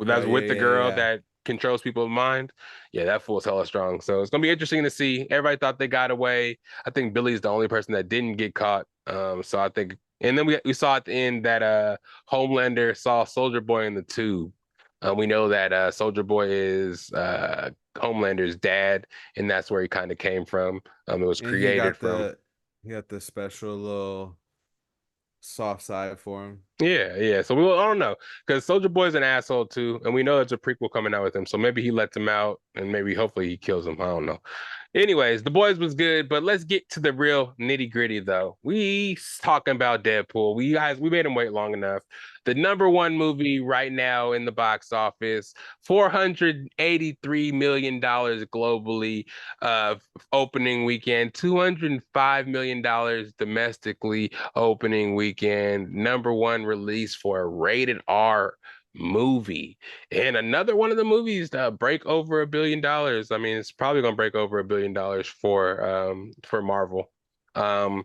that was okay. with the Yeah, yeah, girl yeah. that controls people's mind. Yeah, that fool's hella strong. So it's gonna be interesting to see. Everybody thought they got away. I think Billy's the only person that didn't get caught. So I think, and then we saw at the end that Homelander saw Soldier Boy in the tube. We know that Soldier Boy is Homelander's dad, and that's where he kind of came from. It was And he created got from. the special little soft side for him. Yeah, yeah. So I don't know because Soldier Boy's an asshole too, and we know there's a prequel coming out with him. So maybe he lets him out, and maybe hopefully he kills him. I don't know. Anyways, The Boys was good, but let's get to the real nitty gritty though. We talking about Deadpool. We made him wait long enough. The number one movie right now in the box office, $483 million globally, uh, opening weekend, $205 million domestically opening weekend. Number one release for a rated R movie. And another one of the movies that break over $1 billion. I mean, it's probably gonna break over $1 billion for Marvel. Um,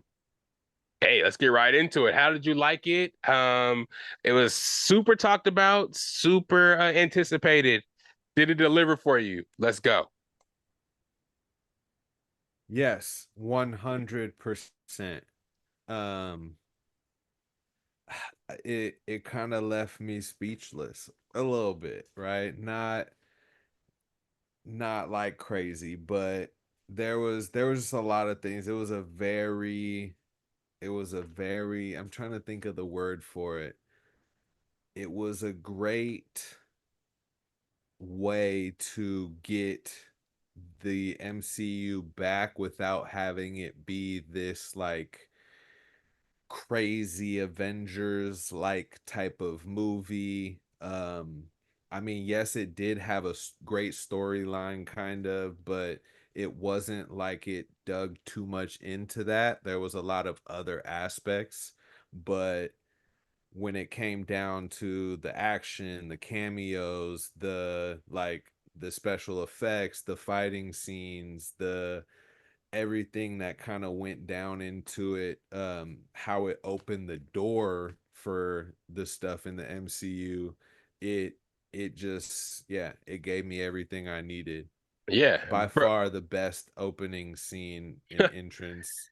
hey, let's get right into it. How did you like it? It was super talked about, super anticipated. Did it deliver for you? Let's go. Yes, 100%. Um, it kind of left me speechless a little bit, right? Not like crazy, but there was just a lot of things. It was a very I'm trying to think of the word for it. It was a great way to get the MCU back without having it be this like crazy Avengers like type of movie. I mean, yes, it did have a great storyline kind of, but it wasn't like it dug too much into that. There was a lot of other aspects, but when it came down to the action, the cameos, the special effects, the fighting scenes, the everything that kind of went down into it, how it opened the door for the stuff in the MCU, it it just, yeah, it gave me everything I needed. Yeah, By bro. far the best opening scene in entrance,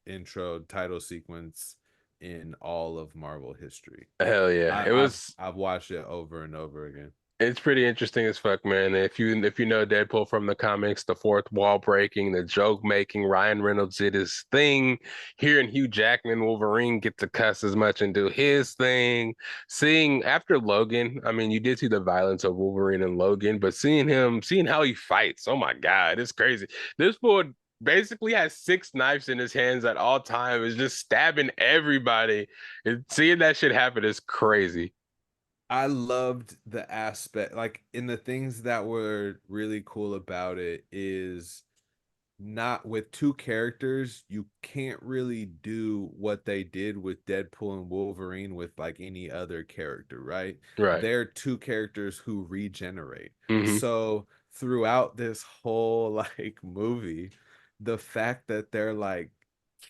intro title sequence in all of Marvel history. Hell yeah. I, It I've was I've watched it over and over again. It's pretty interesting as fuck, man. If you know Deadpool from the comics, the fourth wall breaking, the joke making, Ryan Reynolds did his thing. Hearing Hugh Jackman Wolverine get to cuss as much and do his thing. Seeing after Logan, I mean, you did see the violence of Wolverine and Logan, but seeing how he fights, oh my God, it's crazy. This boy basically has six knives in his hands at all times, is just stabbing everybody. And seeing that shit happen is crazy. I loved the aspect, like in the things that were really cool about it is not with two characters, you can't really do what they did with Deadpool and Wolverine with like any other character, right? Right. They're two characters who regenerate. Hmm. So throughout this whole like movie, the fact that they're like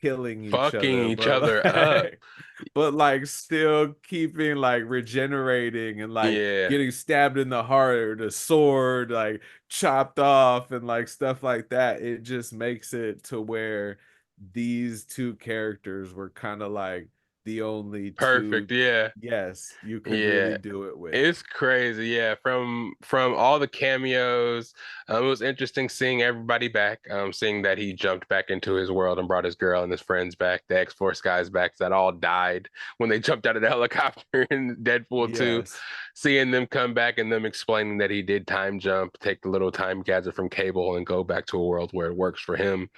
killing each Fucking other, each other but up. like but like still keeping like regenerating and like Yeah, getting stabbed in the heart or the sword like chopped off and like stuff like that. It just makes it to where these two characters were kind of like the only two, perfect. Yeah, yes, you could really yeah. do it with. It's crazy. Yeah, from all the cameos, it was interesting seeing everybody back. Seeing that he jumped back into his world and brought his girl and his friends back, the X-Force guys back that all died when they jumped out of the helicopter in Deadpool 2. Yes. Seeing them come back and them explaining that he did time jump, take the little time gadget from Cable and go back to a world where it works for him.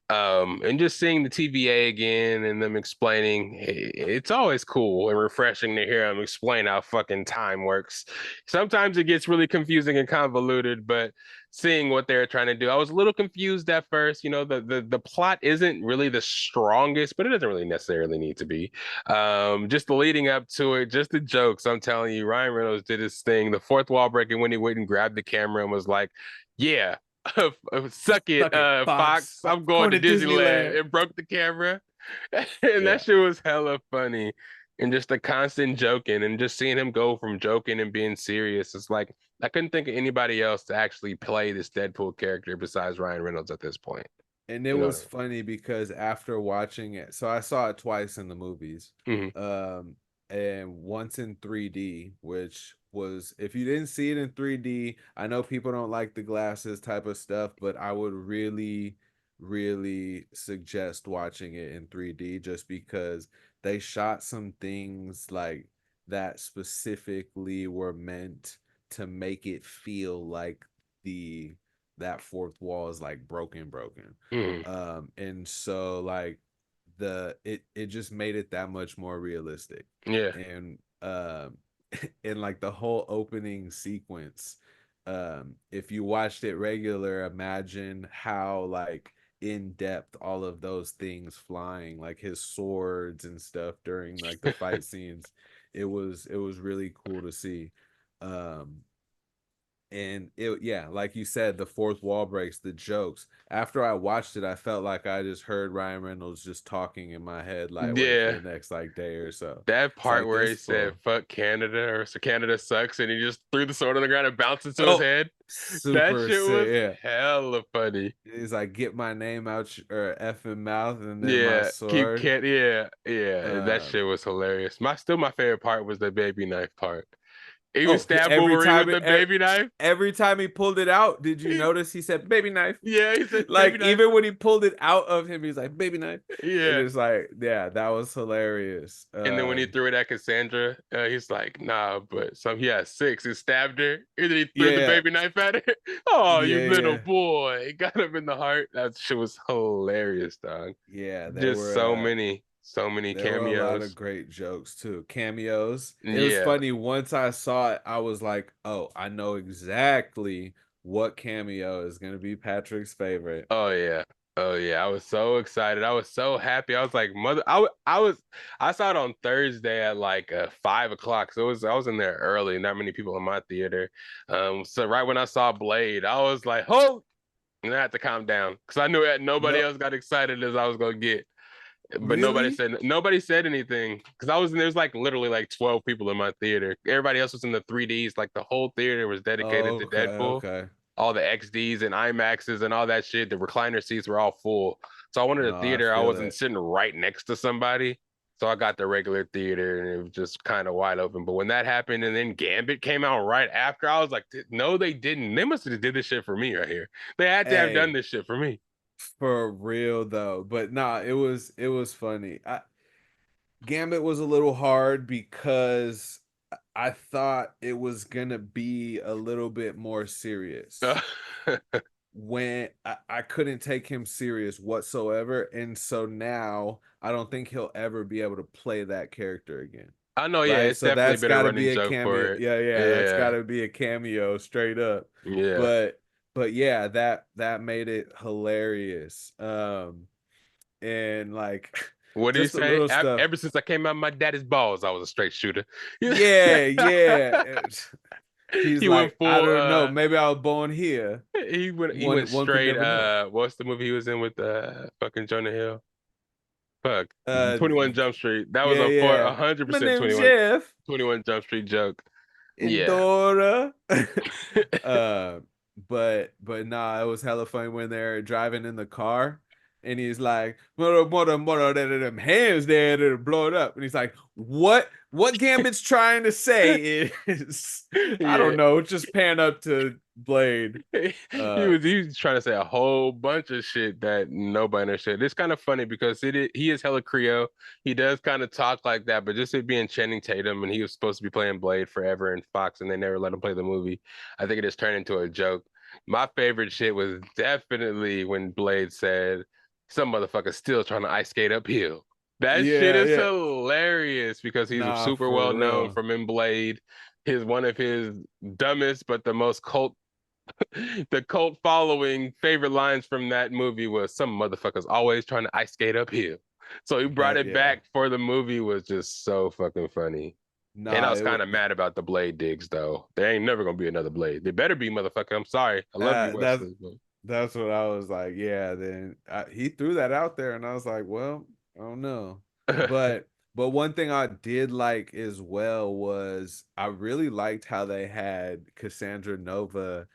And just seeing the TVA again and them explaining, it's always cool and refreshing to hear them explain how fucking time works. Sometimes it gets really confusing and convoluted, but seeing what they're trying to do, I was a little confused at first. You know, the plot isn't really the strongest, but it doesn't really necessarily need to be. Just the leading up to it, just the jokes. I'm telling you, Ryan Reynolds did his thing. The fourth wall breaking when he went and grabbed the camera and was like, "Yeah." Suck it, Suck it, Fox. Fox. I'm going Going to to Disneyland. Disneyland. It broke the camera. And that Yeah. shit was hella funny. And just the constant joking and just seeing him go from joking and being serious. It's like I couldn't think of anybody else to actually play this Deadpool character besides Ryan Reynolds at this point. And it You know what was funny because after watching it, so I saw it twice in the movies. I mean? Um, and once in 3D, which was, if you didn't see it in 3D, I know people don't like the glasses type of stuff, but I would really, really suggest watching it in 3D just because they shot some things like that specifically were meant to make it feel like the that fourth wall is like broken. Hmm. And so like it just made it that much more realistic. Yeah. And and like the whole opening sequence, if you watched it regular, imagine how like in depth all of those things flying, like his swords and stuff during like the fight scenes. It was really cool to see. um and it, yeah, like you said, the fourth wall breaks, the jokes. After I watched it, I felt like I just heard Ryan Reynolds just talking in my head, like, wait for Yeah. the next like day or so. That It's part like where this he said fool. "fuck Canada" or "so Canada sucks" and he just threw the sword on the ground and bounced into his Oh, head. That super shit sick. was Yeah. hella funny. He's like, get my name out or effing mouth and then my Yeah, keep sword. can yeah, yeah. That Um, shit was hilarious. My favorite part was the baby knife part. Even oh, stab every Wolverine time with the baby knife. every time he pulled it out, did you He, notice he said baby knife? yeah, he said baby Like knife. even when he pulled it out of him, he's like baby knife. And Yeah. it's like, yeah, that was hilarious. And then when he threw it at Cassandra, he's like, nah, but so he had six. He stabbed her, and then he threw the Yeah, baby knife at her. Oh, you yeah, little yeah, boy. Got him in the heart. That shit was hilarious, dog. yeah. Just so many There were a lot of cameos. great jokes too. Cameos. It was Yeah. funny. Once I saw it, I was like, oh, I know exactly what cameo is gonna be Patrick's favorite? Oh yeah. Oh yeah. I was so excited. I was so happy. I was like, mother, I saw it on Thursday at like 5 o'clock. So I was in there early, not many people in my theater. So right when I saw Blade, I was like, oh, and I had to calm down because I knew that nobody No, else got excited as I was gonna get. But really? nobody said anything because I was there's like literally like 12 people in my theater. Everybody else was in the 3Ds. Like the whole theater was dedicated to Okay, Deadpool. okay. All the XDs and IMAXs and all that shit. The recliner seats were all full. So I wanted a No, I theater. I feel wasn't it. sitting right next to somebody. So I got the regular theater and it was just kind of wide open. But when that happened and then Gambit came out right after, I was like, no, they didn't. They must have did this shit for me right here. They had to have done Hey, this shit for me. for real though. But nah, it was funny. Gambit was a little hard because I thought it was gonna be a little bit more serious. When I couldn't take him serious whatsoever, and so now I don't think he'll ever be able to play that character again. I know, yeah, Right? it's So definitely that's been a got to running be a joke cameo. for it. Yeah, yeah, that's got Yeah, to be a cameo straight up. yeah. But yeah, that made it hilarious. And like What do you just a say? little stuff. Ever since I came out of my daddy's balls, I was a straight shooter. Yeah, yeah. He's He went like, I full don't know, maybe I was born here. he went One could straight never know. what's the movie he was in with fucking Jonah Hill? Fuck. Uh 21 Jump Street. That was yeah, a yeah. hundred My percent name's 21 Jeff. 21 Jump Street joke. And Yeah. Dora. uh, but nah, it was hella funny when they're driving in the car, and he's like, "What them hands there to blow it up?" And he's like, "What? What Gambit's trying to say is, I don't Yeah. know, just pan up to Blade." he Uh, was he was trying to say a whole bunch of shit that nobody understood. It's kind of funny because he is hella Creole. He does kind of talk like that, but just it being Channing Tatum and he was supposed to be playing Blade forever in Fox and they never let him play the movie. I think it just turned into a joke. My favorite shit was definitely when Blade said, "Some motherfucker still trying to ice skate uphill." That shit yeah, is yeah. hilarious because he's Nah, super well for known real. from in Blade. His one of his dumbest but the most the cult following favorite lines from that movie was some motherfuckers always trying to ice skate uphill. So he brought That it yeah. back for the movie was just so fucking funny. And I Nah, was kind of mad about the Blade digs though. There ain't never gonna be another Blade. There better be, motherfucker. I'm sorry. I love you, that's Wesley. But... that's what I was like. Yeah, then he threw that out there, and I was like, well, I don't know. But one thing I did like as well was I really liked how they had Cassandra Nova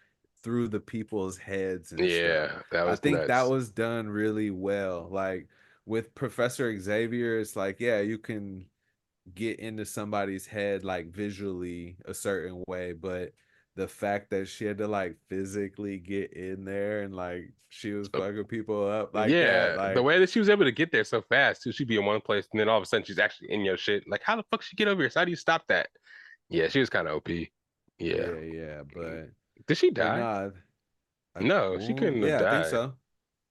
through the people's heads and stuff. yeah, that I was think that nuts. was done really well. Like with Professor Xavier, it's like, yeah, you can get into somebody's head like visually a certain way, but the fact that she had to like physically get in there and like she was fucking people up like that, Yeah, the like way that she was able to get there so fast too. She'd be in one place and then all of a sudden she's actually in your shit. Like, how the fuck she get over here? So how do you stop that? Yeah, she was kind of OP. Yeah. yeah, yeah, Did she but die? nah, No, she couldn't have yeah, I think died. so.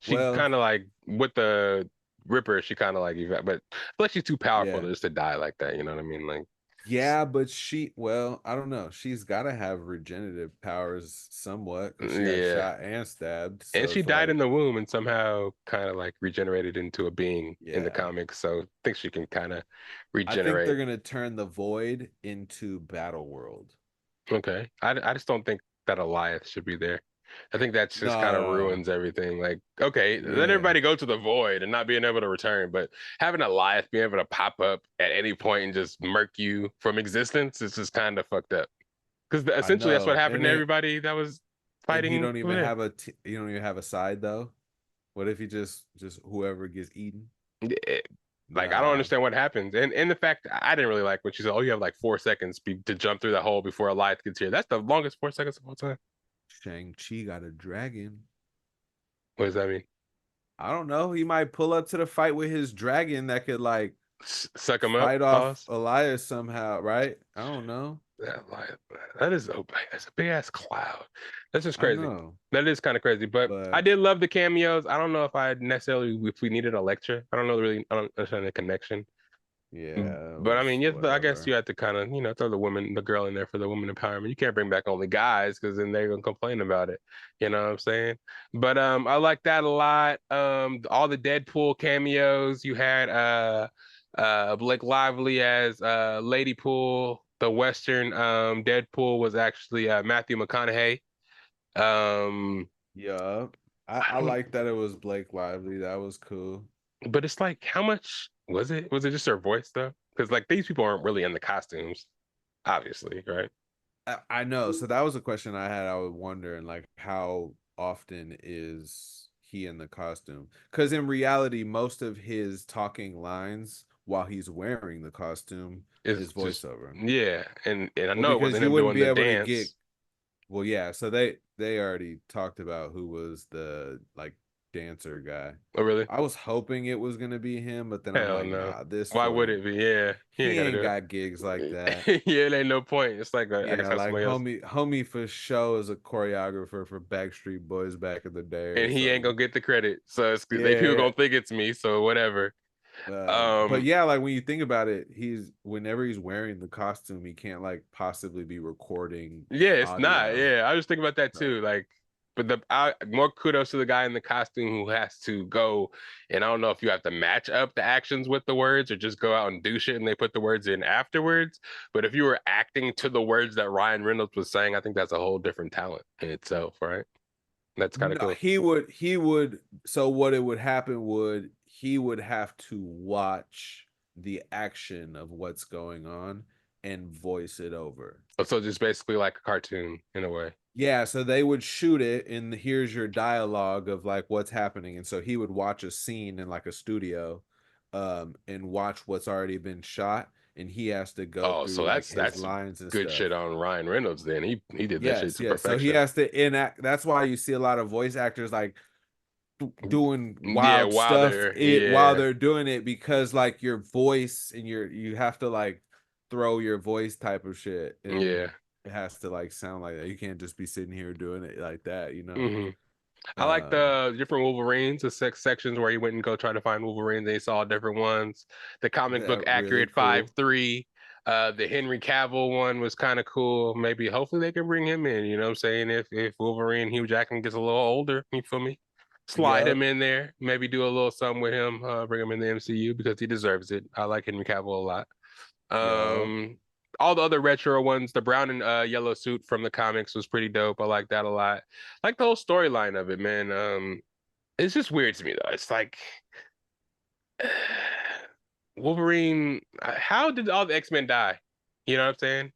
She Well, kind of like with the Ripper, she kind of like, but I feel like she's too powerful yeah. just to die like that. You know what I mean? Like, Yeah, but well, I don't know. She's got to have regenerative powers somewhat because she got yeah. shot and stabbed. And So she it's died like, in the womb and somehow kind of like regenerated into a being in the yeah, comics. So I think she can kind of I think they're regenerate. gonna turn the void into Battle World. Okay. I just don't think that Elias should be there. I think that just kind of No, ruins everything. Like, okay, let yeah, everybody go to the void and not being able to return, but having Elias be able to pop up at any point and just murk you from existence is just kind of fucked up. Because I essentially that's what know. happened And to then everybody that was he fighting don't over even there. have you don't even have a side though. What if he just whoever gets eaten? It- like I don't Nah, understand what happens, and the fact I didn't really like when she said, "Oh, you have like 4 seconds to jump through that hole before Elias gets here." That's the longest 4 seconds of all time. Shang-Chi got a dragon. What does that mean? I don't know. He might pull up to the fight with his dragon that could like Suck him up? fight off Pause. Elias somehow, right? I don't know. Like, that is that's a big ass cloud. That's just I crazy. know. That is kind of crazy. But I But did love the cameos. I don't know if I necessarily if we needed a lecture. I don't know really. I don't understand the connection. Yeah, it But I mean, was yes, I guess whatever. you have to kind of, throw the girl in there for the woman empowerment. You can't bring back only guys because then they're gonna complain about it. You know what I'm saying? But I like that a lot. All the Deadpool cameos. You had Blake Lively as Lady Pool. The Western Deadpool was actually Matthew McConaughey. Um, Yeah. I I don't, like that it was Blake Lively. That was cool. but it's like, how much was it? Was it just her voice though? Because like these people aren't really in the costumes, obviously, right? I know. So that was a question I had. I was wondering, like, how often is he in the costume? Because in reality, most of his talking lines while he's wearing the costume It's is just voiceover. yeah, and I Well, know it because wasn't you him wouldn't doing be the able to get. dance. Well, yeah. So they already talked about who was the like dancer guy. Oh really? I was hoping it was gonna be him, but then I'm Hell like, no. nah, this Why would fool. it be? Yeah, he ain't He gotta ain't do got gigs like that. it. Yeah, it ain't no point. It's like I guess Yeah, have like somebody else, homie for show is a choreographer for Backstreet Boys back in the day or and he ain't something. gonna get the credit. So it's they people Yeah. gonna think it's me. So whatever. But Um, yeah, like when you think about it, he's whenever he's wearing the costume, he can't like possibly be recording yeah, it's not. audio. Yeah, I was thinking about that So, too. Like, but more kudos to the guy in the costume who has to go. And I don't know if you have to match up the actions with the words or just go out and do shit and they put the words in afterwards. But if you were acting to the words that Ryan Reynolds was saying, I think that's a whole different talent in itself, right? That's kind of no, cool. he would so what it would happen would he would have to watch the action of what's going on and voice it over. So just basically like a cartoon in a way. Yeah, so they would shoot it, and here's your dialogue of like what's happening. And so he would watch a scene in like a studio, and watch what's already been shot, and he has to go Oh, through so like that's his that's lines and good stuff. shit on Ryan Reynolds then. He did that shit Yes, to yes. So he perfection. has to enact. That's why you see a lot of voice actors like doing Yeah, wild while stuff they're it while yeah, they're doing it because like your voice and you have to like throw your voice type of shit, and yeah. it has to like sound like that. You can't just be sitting here doing it like that, you know. Hmm. I like Um, the different Wolverines, the sections where he went and go try to find Wolverines and he saw different ones. The comic book that really accurate cool. 5-3. The Henry Cavill one was kind of cool. Maybe hopefully they can bring him in, you know what I'm saying? If Wolverine Hugh Jackman gets a little older, you feel me? Slide him Yep, in there, maybe do a little something with him, bring him in the MCU because he deserves it. I like Henry Cavill a lot. yep. Um, all the other retro ones, the brown and yellow suit from the comics was pretty dope. I like that a lot. Like the whole storyline of it, man. It's just weird to me though. It's like Wolverine. How did all the X-Men die? You know what I'm saying?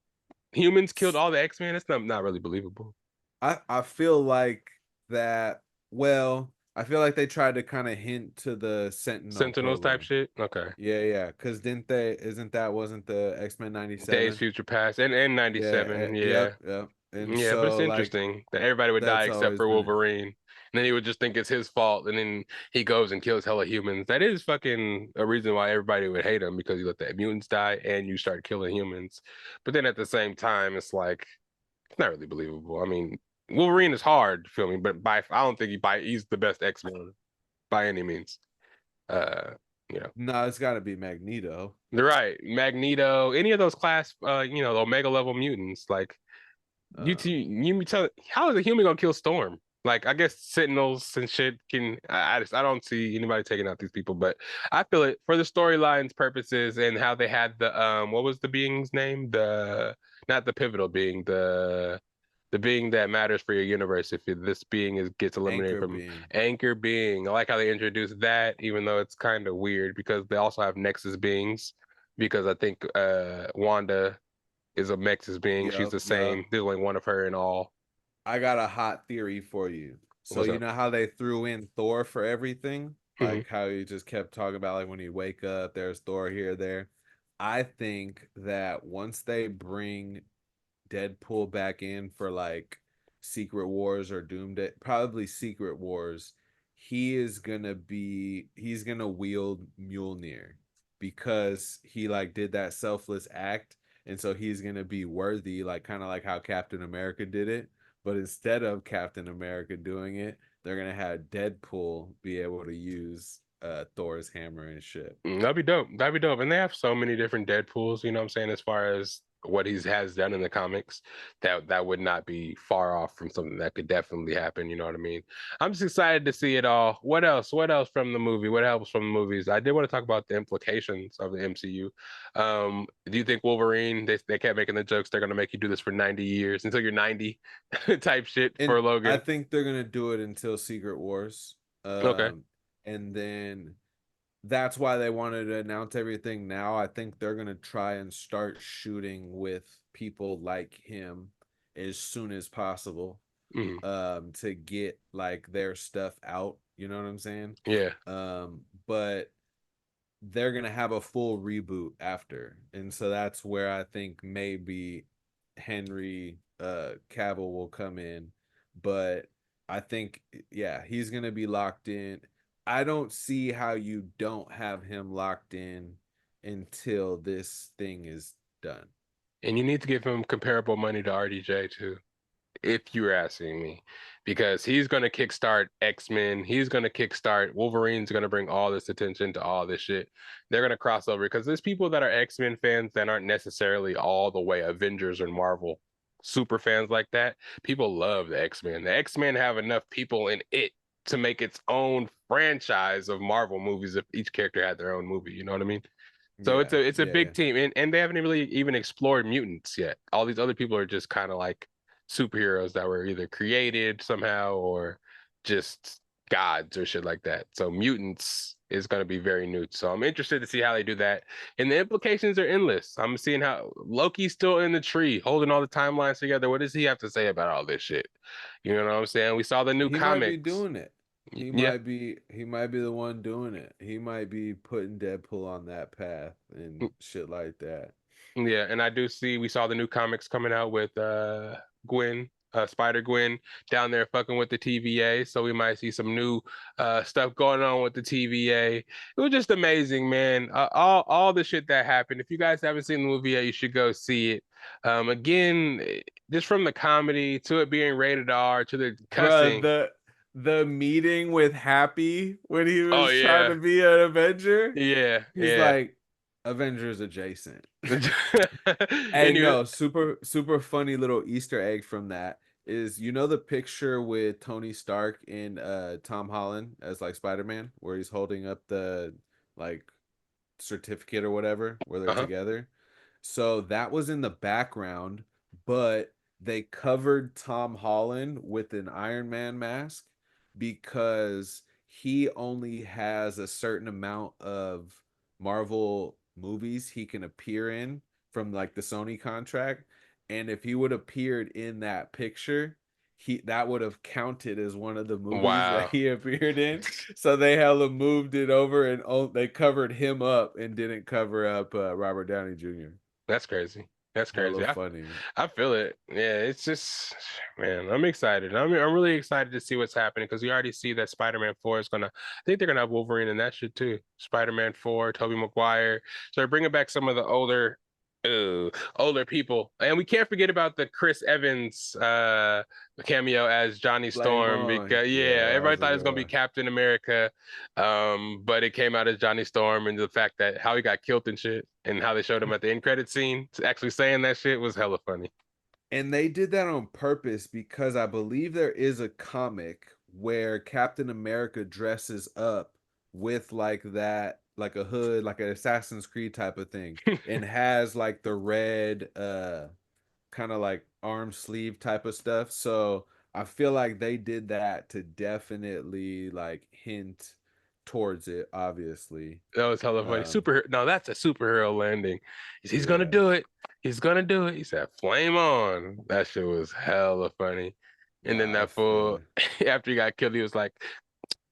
Humans killed all the X-Men. That's not really believable. I feel like that. Well, I feel like they tried to kind of hint to the Sentinel Sentinels type program. shit. Okay. Yeah, yeah. Because didn't they? Isn't that wasn't the X-Men Days 97? Future Past and Yeah. 97. Yeah. Yep. Yep. And Yeah, but it's so like interesting that everybody would die that's except always for been. Wolverine. And then he would just think it's his fault. And then he goes and kills hella humans. That is fucking a reason why everybody would hate him because you let the mutants die and you start killing humans. But then at the same time, it's like, it's not really believable. I mean, Wolverine is hard, feel me? But I don't think he's the best X-Men by any means. Uh, you know. No, it's got to be Magneto. They're right. Magneto, any of those class, the Omega level mutants, like you me tell how is a human gonna kill Storm? Like I guess Sentinels and shit can I don't see anybody taking out these people, but I feel it for the storyline's purposes and how they had the what was the being's name? The not the pivotal being, the being that matters for your universe if this being gets eliminated Anchor from being. anchor being. I like how they introduced that, even though it's kind of weird because they also have Nexus beings because I think Wanda is a Nexus being. She's Yep. the Yep. same. There's only one of her in all. I got a hot theory for you. So What's you up? know how they threw in Thor for everything? Hmm. Like how you just kept talking about like when you wake up, there's Thor here, there. I think that once they bring Deadpool back in for like Secret Wars or Doomsday, probably Secret Wars, he's gonna wield Mjolnir because he like did that selfless act, and so he's gonna be worthy, like kind of like how Captain America did it. But instead of Captain America doing it, they're gonna have Deadpool be able to use Thor's hammer and shit. That'd be dope. That'd be dope. And they have so many different Deadpools, you know what I'm saying, as far as what he has done in the comics, that would not be far off from something that could definitely happen, you know what I mean? I'm just excited to see it all. What else? What else from the movie? What else from the movies? I did want to talk about the implications of the MCU. Do you think Wolverine, they kept making the jokes they're gonna make you do this for 90 years until you're 90 type shit And for I Logan? think they're gonna do it until Secret Wars. Okay. And then that's why they wanted to announce everything now. I think they're gonna try and start shooting with people like him as soon as possible, Mhm. to get like their stuff out. You know what I'm saying? Yeah. But they're gonna have a full reboot after, and so that's where I think maybe Henry Cavill will come in, but I think yeah, he's gonna be locked in. I don't see how you don't have him locked in until this thing is done. And you need to give him comparable money to RDJ too, if you're asking me, because he's going to kickstart X-Men. He's going to kickstart Wolverine's going to bring all this attention to all this shit. They're going to cross over because there's people that are X-Men fans that aren't necessarily all the way Avengers or Marvel super fans like that. People love the X-Men. The X-Men have enough people in it to make its own franchise of Marvel movies if each character had their own movie. You know what I mean? So Yeah, it's a yeah, yeah. big team, and they haven't really even explored mutants yet. All these other people are just kind of like superheroes that were either created somehow or just gods or shit like that. So mutants is going to be very new. So I'm interested to see how they do that. And the implications are endless. I'm seeing how Loki's still in the tree, holding all the timelines together. What does he have to say about all this shit? You know what I'm saying? We saw the new He might be comics. doing it. Yeah. He might be the one doing it. He might be putting Deadpool on that path and shit like that. Yeah, and I do see we saw the new comics coming out with Gwen, Spider Gwen down there fucking with the TVA. So we might see some new stuff going on with the TVA. It was just amazing, man. All the shit that happened. If you guys haven't seen the movie yet, you should go see it. Again, just from the comedy to it being rated R to the Bruh, cussing. the meeting with Happy when he Oh was trying to yeah. be an Avenger, Yeah, he's yeah. like Avengers adjacent. Hey, And you no, super funny little Easter egg from that is the picture with Tony Stark and Tom Holland as like Spider-Man where he's holding up the like certificate or whatever where they're uh-huh. together. So that was in the background, but they covered Tom Holland with an Iron Man mask because he only has a certain amount of Marvel movies he can appear in from like the Sony contract. And if he would have appeared in that picture, he that would have counted as one of the movies that Wow. he appeared in. So they hella moved it over and they covered him up and didn't cover up Robert Downey Jr. That's crazy. That's Hella crazy. funny. I feel it. Yeah, it's just, man, I'm excited. I'm really excited to see what's happening because we already see that Spider-Man 4 is gonna. I think they're gonna have Wolverine in that shit too. Spider-Man 4, Tobey Maguire. So they're bringing back some of the older people, and we can't forget about the Chris Evans cameo as Johnny Flame Storm on. because Yeah, yeah, that everybody was a thought it was good gonna be one. Captain America, but it came out as Johnny Storm, and the fact that how he got killed and shit, and how they showed him at the end credit scene, actually saying that shit was hella funny. And they did that on purpose because I believe there is a comic where Captain America dresses up with like that, like a hood, like an Assassin's Creed type of thing, and has like the red kind of like arm sleeve type of stuff. So I feel like they did that to definitely like hint towards it, obviously. That was hella funny. Um, Super. No, that's a superhero landing. He's gonna yeah, do it. He's gonna do it. He said, "Flame on." That shit was hella funny. And then nah, I that feel fool, it. after he got killed, he was like,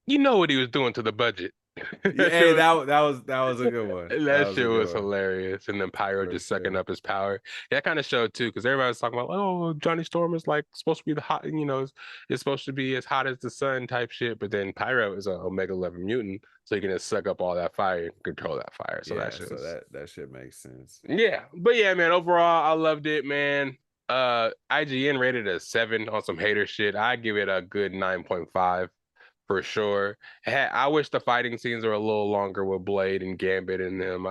"You know what he was doing to the budget." Yeah, That shit hey, was that was a good one. That that was shit a good was one hilarious. And then Pyro for just sucking sure. up his power. That kind of showed too, because everybody was talking about, oh, Johnny Storm is like supposed to be the hot, is supposed to be as hot as the sun type shit. But then Pyro is a Omega 11 mutant, so he can just suck up all that fire and control that fire. So that Yeah, shit so was, that shit makes sense. yeah. But yeah, man, overall, I loved it, man. IGN rated a 7 on some hater shit. I give it a good 9.5 For sure. I wish the fighting scenes were a little longer with Blade and Gambit and them.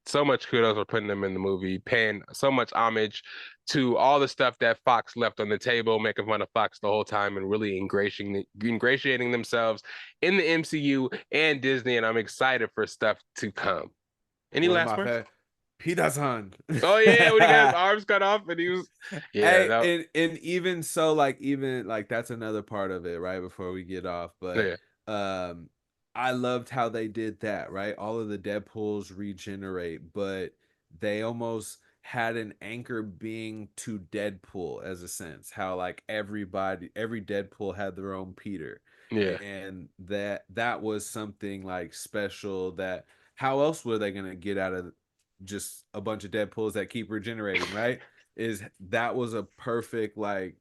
So much kudos for putting them in the movie, paying so much homage to all the stuff that Fox left on the table, making fun of Fox the whole time and really ingratiating themselves in the MCU and Disney. And I'm excited for stuff to come. Any One of last my words? Peterson. Oh yeah, when he got his arms cut off and he was and even so, like that's another part of it, right? Before we get off, but I loved how they did that, right? All of the Deadpools regenerate, but they almost had an anchor being to Deadpool as a sense. How like every Deadpool had their own Peter. Yeah. And that was something like special that how else were they gonna get out of just a bunch of Deadpools that keep regenerating, right? That was a perfect like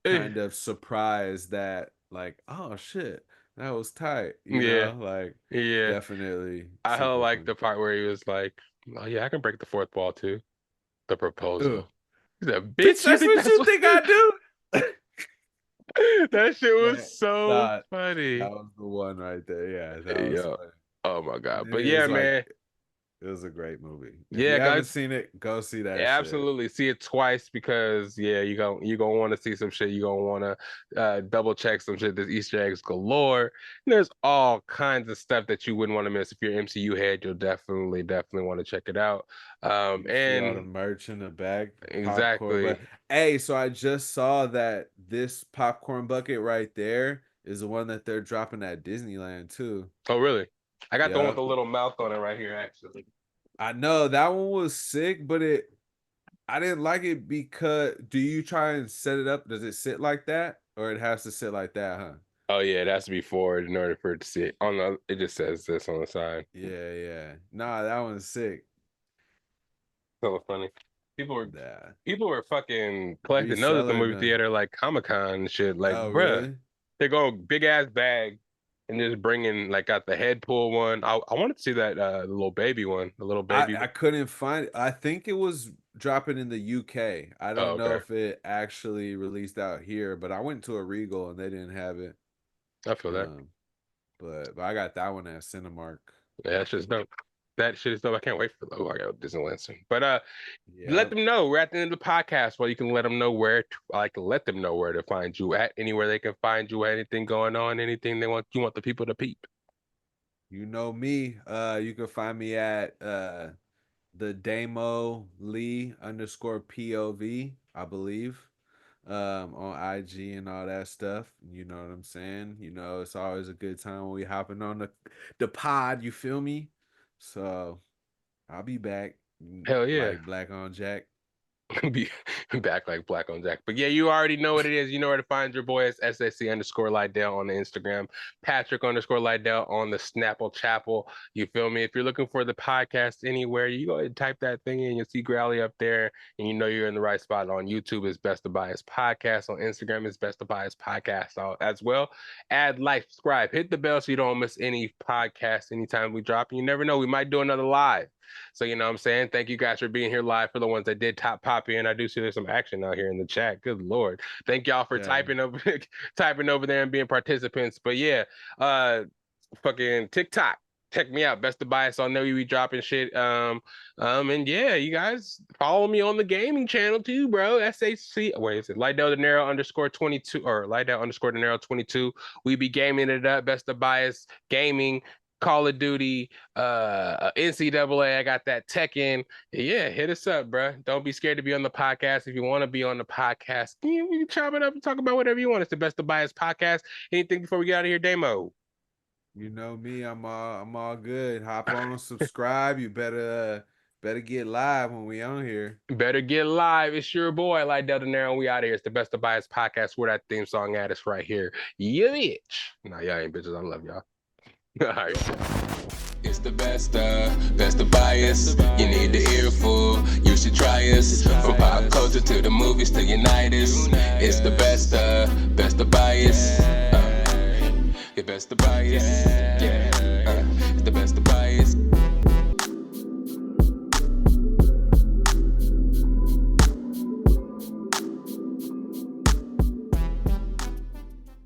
kind of surprise that like, oh shit, that was tight, you know? Like definitely. I hella like the part where he was like, oh yeah, I can break the fourth wall too. The proposal. He's a bitch. That's what you think I do? That shit was so funny. That was the one right there. Yeah, that was funny. Oh my god. But yeah, man. It was a great movie. If you haven't seen it, go see that. Yeah, absolutely. See it twice because you gonna want to see some shit. You gonna want to double check some shit. There's Easter eggs galore. And there's all kinds of stuff that you wouldn't want to miss. If you're MCU head, you'll definitely want to check it out. And all the merch in the back. Exactly. But, hey, so I just saw that this popcorn bucket right there is the one that they're dropping at Disneyland too. Oh really? I got the one with the little mouth on it right here, actually. I know that one was sick, but I didn't like it because do you try and set it up? Does it sit like that, or it has to sit like that, huh? Oh yeah, it has to be forward in order for it to sit. On the it just says this on the side. Yeah. Nah, that one's sick. So funny. People were fucking collecting those at the movie theater like Comic-Con and shit. Like, bruh, really? They go big ass bag. And just bringing like got the Deadpool one. I wanted to see that little baby one, the little baby. I couldn't find it. I think it was dropping in the UK. I don't know if it actually released out here, but I went to a Regal and they didn't have it. I feel that. But I got that one at Cinemark. Yeah, that's just dope. That shit is dope. I can't wait for I got Disneyland soon. But let them know. We're at the end of the podcast. Well, you can let them know where to find you at, anywhere they can find you, anything going on, anything you want the people to peep. You know me. You can find me at the Daymolee _POV, I believe. On IG and all that stuff. You know what I'm saying? You know, it's always a good time when we hopping on the pod, you feel me? So I'll be back. Hell yeah. Like Black on Jack. Be back like Black on Jack. But yeah, you already know what it is. You know where to find your boy. It's SZN_Lydell on the Instagram. Patrick_Lydell on the Snapple Chapel. You feel me? If you're looking for the podcast anywhere, you go ahead and type that thing in. You'll see Growly up there. And you know you're in the right spot. On YouTube, it's Best of Bias Podcast. On Instagram, it's Best of Bias Podcast as well. Add, like, subscribe, hit the bell so you don't miss any podcast anytime we drop. And you never know, we might do another live. So, you know what I'm saying? Thank you guys for being here live. For the ones that did pop in, I do see there's some action out here in the chat. Good Lord. Thank y'all for typing over there and being participants. But yeah, fucking TikTok. Check me out. Best of Bias on there. We be dropping shit. And yeah, you guys follow me on the gaming channel too, bro. SAC. Wait, is it Lydell Dinero _22 or Lydell _Dinero 22? We be gaming it up. Best of Bias Gaming. Call of Duty, NCAA. I got that Tekken. Yeah, hit us up, bro. Don't be scared to be on the podcast. If you want to be on the podcast, we can chop it up and talk about whatever you want. It's the Best of Bias podcast. Anything before we get out of here, Daymo? You know me. I'm all good. Hop on, subscribe. You better get live when we on here. Better get live. It's your boy Lydell Dinero, and we out of here. It's the Best of Bias podcast. Where that theme song at is right here. You bitch. Nah, y'all ain't bitches. I love y'all. All right. It's the best of Bias. You need the earful, you should try us. From pop culture to the movies to Unitas. It's the best of Bias. Best of Bias. Yeah, it's the Best of Bias.